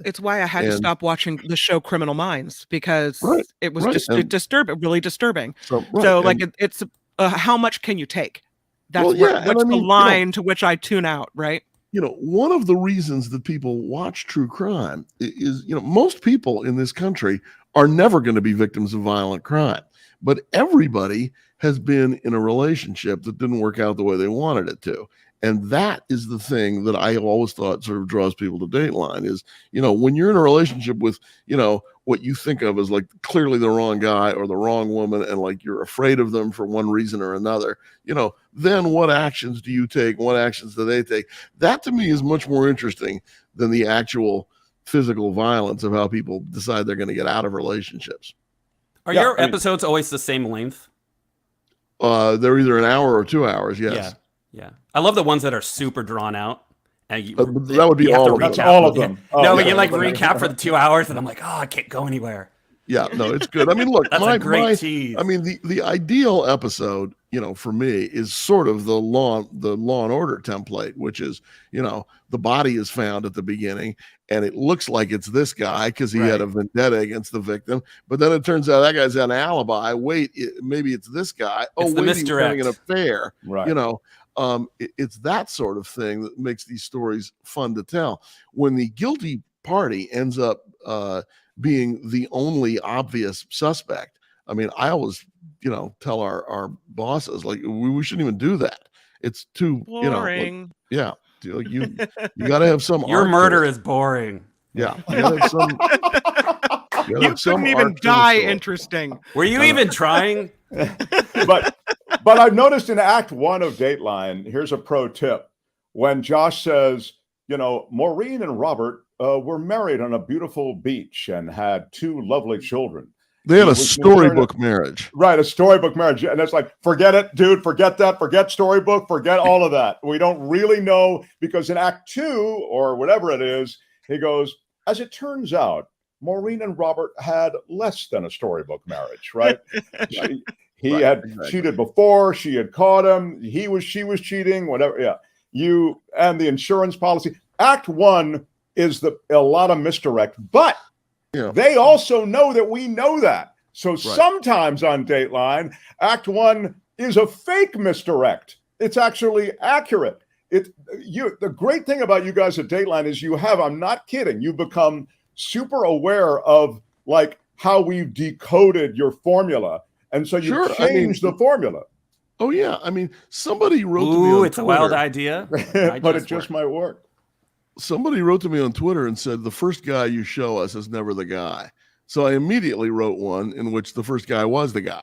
It's why I had to stop watching the show Criminal Minds, because it was just really disturbing. It's how much can you take? That's what's the line to which I tune out, right? You know, one of the reasons that people watch true crime is, you know, most people in this country are never going to be victims of violent crime, but everybody has been in a relationship that didn't work out the way they wanted it to. And that is the thing that I always thought sort of draws people to Dateline is, you know, when you're in a relationship with, you know, what you think of as like clearly the wrong guy or the wrong woman, and like you're afraid of them for one reason or another, you know, then what actions do you take? What actions do they take? That to me is much more interesting than the actual physical violence of how people decide they're going to get out of relationships. Are your episodes always the same length? They're either an hour or 2 hours. Yes. Yeah, I love the ones that are super drawn out. And you, that would be you have all to of recap. them. All of them. No, Oh, but yeah. you like recap for the 2 hours, and I'm like, oh, I can't go anywhere. Yeah, no, it's good. I mean, look, That's a great tease. I mean, the ideal episode, for me, is sort of the Law and Order template, which is, the body is found at the beginning, and it looks like it's this guy because he had a vendetta against the victim, but then it turns out that guy's had an alibi. Wait, maybe it's this guy. Oh, It's the wait, he's having an misdirect. affair. Right. It's that sort of thing that makes these stories fun to tell. When the guilty party ends up being the only obvious suspect, I mean, I always, tell our bosses, like, we shouldn't even do that. It's too boring. You got to have some. Your arc to murder it. is boring. Yeah, you got to have some. You couldn't even die interesting. Were you even trying? But I've noticed in Act 1 of Dateline, here's a pro tip. When Josh says, Maureen and Robert were married on a beautiful beach and had 2 lovely children. They had a storybook marriage. Right, a storybook marriage. And it's like, forget it, dude, forget that, forget storybook, forget all of that. We don't really know, because in Act 2, or whatever it is, he goes, as it turns out, Maureen and Robert had less than a storybook marriage, right? He had cheated before, she had caught him, she was cheating, whatever. Yeah. You and the insurance policy. Act 1 is a lot of misdirect, but they also know that we know that. So sometimes on Dateline, Act 1 is a fake misdirect. It's actually accurate. The great thing about you guys at Dateline is I'm not kidding, you become super aware of like how we've decoded your formula. And so you change the formula. Oh yeah. I mean, somebody wrote to me on it's Twitter, a wild idea. But it just might work. Somebody wrote to me on Twitter and said, the first guy you show us is never the guy. So I immediately wrote one in which the first guy was the guy.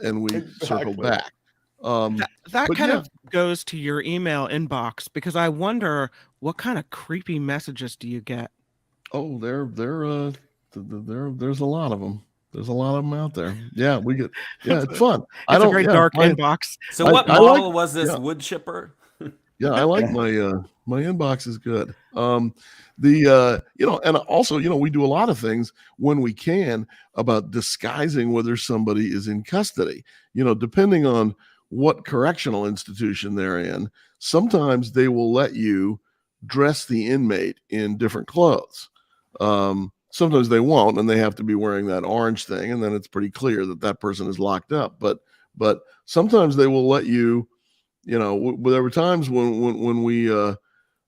And we circled back. That kind of goes to your email inbox, because I wonder what kind of creepy messages do you get? Oh, there's a lot of them. There's a lot of them out there. Yeah, we get. Yeah, it's fun. It's a very dark inbox. So what model was this Woodchipper? Yeah, I like my inbox is good. And also, we do a lot of things when we can about disguising whether somebody is in custody. Depending on what correctional institution they're in, sometimes they will let you dress the inmate in different clothes. Sometimes they won't, and they have to be wearing that orange thing, and then it's pretty clear that person is locked up. But sometimes they will let you. There were times when we go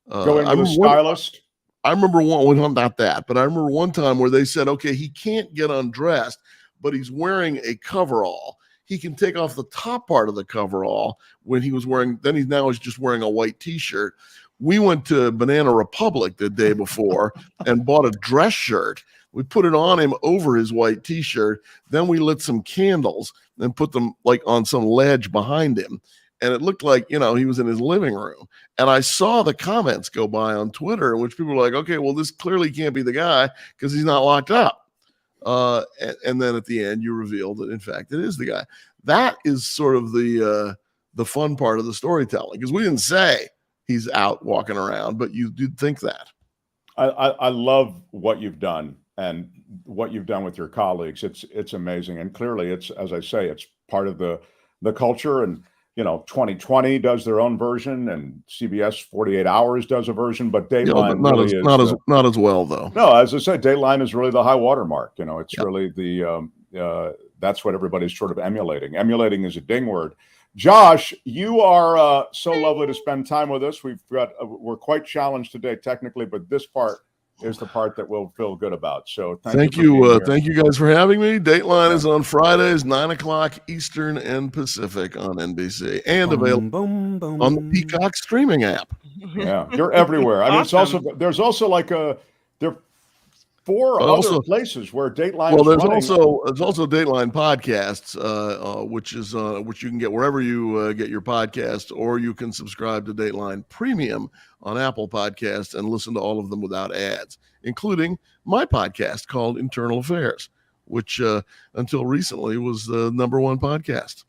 into the stylist. I remember one, not that, but I remember one time where they said, okay, he can't get undressed, but he's wearing a coverall. He can take off the top part of the coverall when he was wearing. Then he's just wearing a white T-shirt. We went to Banana Republic the day before and bought a dress shirt. We put it on him over his white T-shirt. Then we lit some candles and put them like on some ledge behind him. And it looked like, he was in his living room. And I saw the comments go by on Twitter in which people were like, okay, well, this clearly can't be the guy because he's not locked up. And then at the end, you reveal that, in fact, it is the guy. That is sort of the fun part of the storytelling, because we didn't say he's out walking around, but you did think that. I love what you've done and what you've done with your colleagues. It's amazing. And clearly it's, as I say, it's part of the culture. And 2020 does their own version, and CBS 48 Hours does a version, but Dateline not as well though. No, as I said, Dateline is really the high watermark. It's really the that's what everybody's sort of emulating. Emulating is a ding word. Josh, you are so lovely to spend time with us. We're quite challenged today technically, but this part is the part that we'll feel good about. So thank you. Thank you guys for having me. Dateline is on Fridays, 9:00 Eastern and Pacific on NBC, and available on the Peacock streaming app. Yeah, you're everywhere. I mean, Awesome. there's also like there are 4 other places where Dateline. Well, there's also Dateline podcasts, which you can get wherever you get your podcast, or you can subscribe to Dateline Premium on Apple Podcasts and listen to all of them without ads, including my podcast called Internal Affairs, which until recently was the #1 podcast.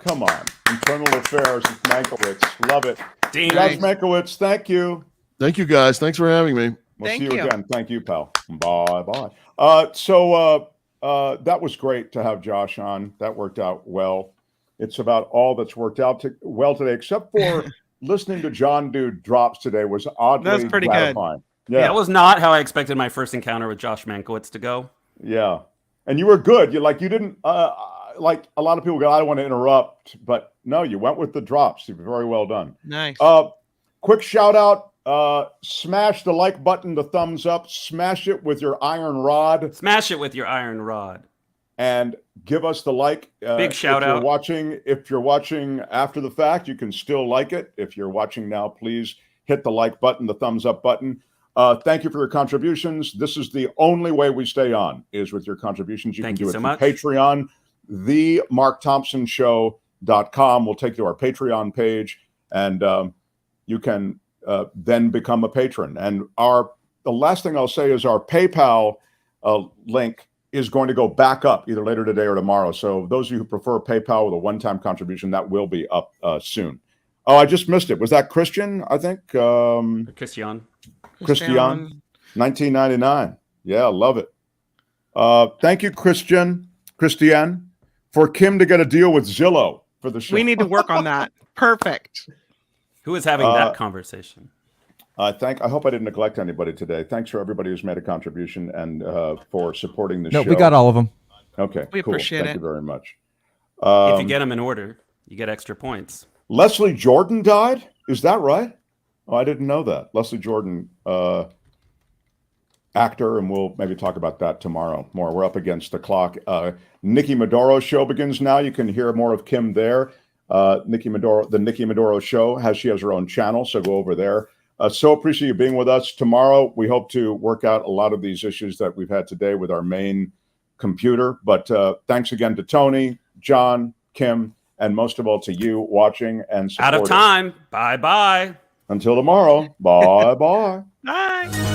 Come on. Internal Affairs with Mankiewicz. Love it. Dean. Josh Mankiewicz, thank you. Thank you, guys. Thanks for having me. We'll Thank see you you. again. Thank you, pal. Bye-bye. So that was great to have Josh on. That worked out well. It's about all that's worked out well today, except for listening to John do drops today was oddly That's pretty gratifying. Yeah, that was not how I expected my first encounter with Josh Mankiewicz to go. Yeah. And you were good. You didn't like a lot of people go, I don't want to interrupt, but no, you went with the drops. You're very well done. Nice. Quick shout out. Smash the like button, the thumbs up, smash it with your iron rod. Smash it with your iron rod. And give us the like. Big shout out. If you're watching after the fact, you can still like it. If you're watching now, please hit the like button, the thumbs up button. Thank you for your contributions. This is the only way we stay on is with your contributions. You can do it through Patreon. TheMarkThompsonShow.com will take you to our Patreon page, and you can then become a patron. And the last thing I'll say is our PayPal link is going to go back up either later today or tomorrow. So those of you who prefer PayPal with a one-time contribution, that will be up soon. Oh, I just missed it. Was that Christian? I think Christian, 1999. Yeah, love it. Thank you, Christian, for Kim to get a deal with Zillow for the show. We need to work on that. Perfect. Who is having that conversation? I hope I didn't neglect anybody today. Thanks for everybody who's made a contribution and for supporting the show. No, we got all of them. Okay, we appreciate it. Thank you very much. If you get them in order, you get extra points. Leslie Jordan died? Is that right? Oh, I didn't know that. Leslie Jordan, actor, and we'll maybe talk about that tomorrow more. We're up against the clock. Nikki Madoro's show begins now. You can hear more of Kim there. The Nikki Madoro show she has her own channel, so go over there. So appreciate you being with us. Tomorrow, we hope to work out a lot of these issues that we've had today with our main computer. But thanks again to Tony, John, Kim, and most of all to you watching and supporting. Out of time. Bye-bye. Until tomorrow. Bye-bye. Bye.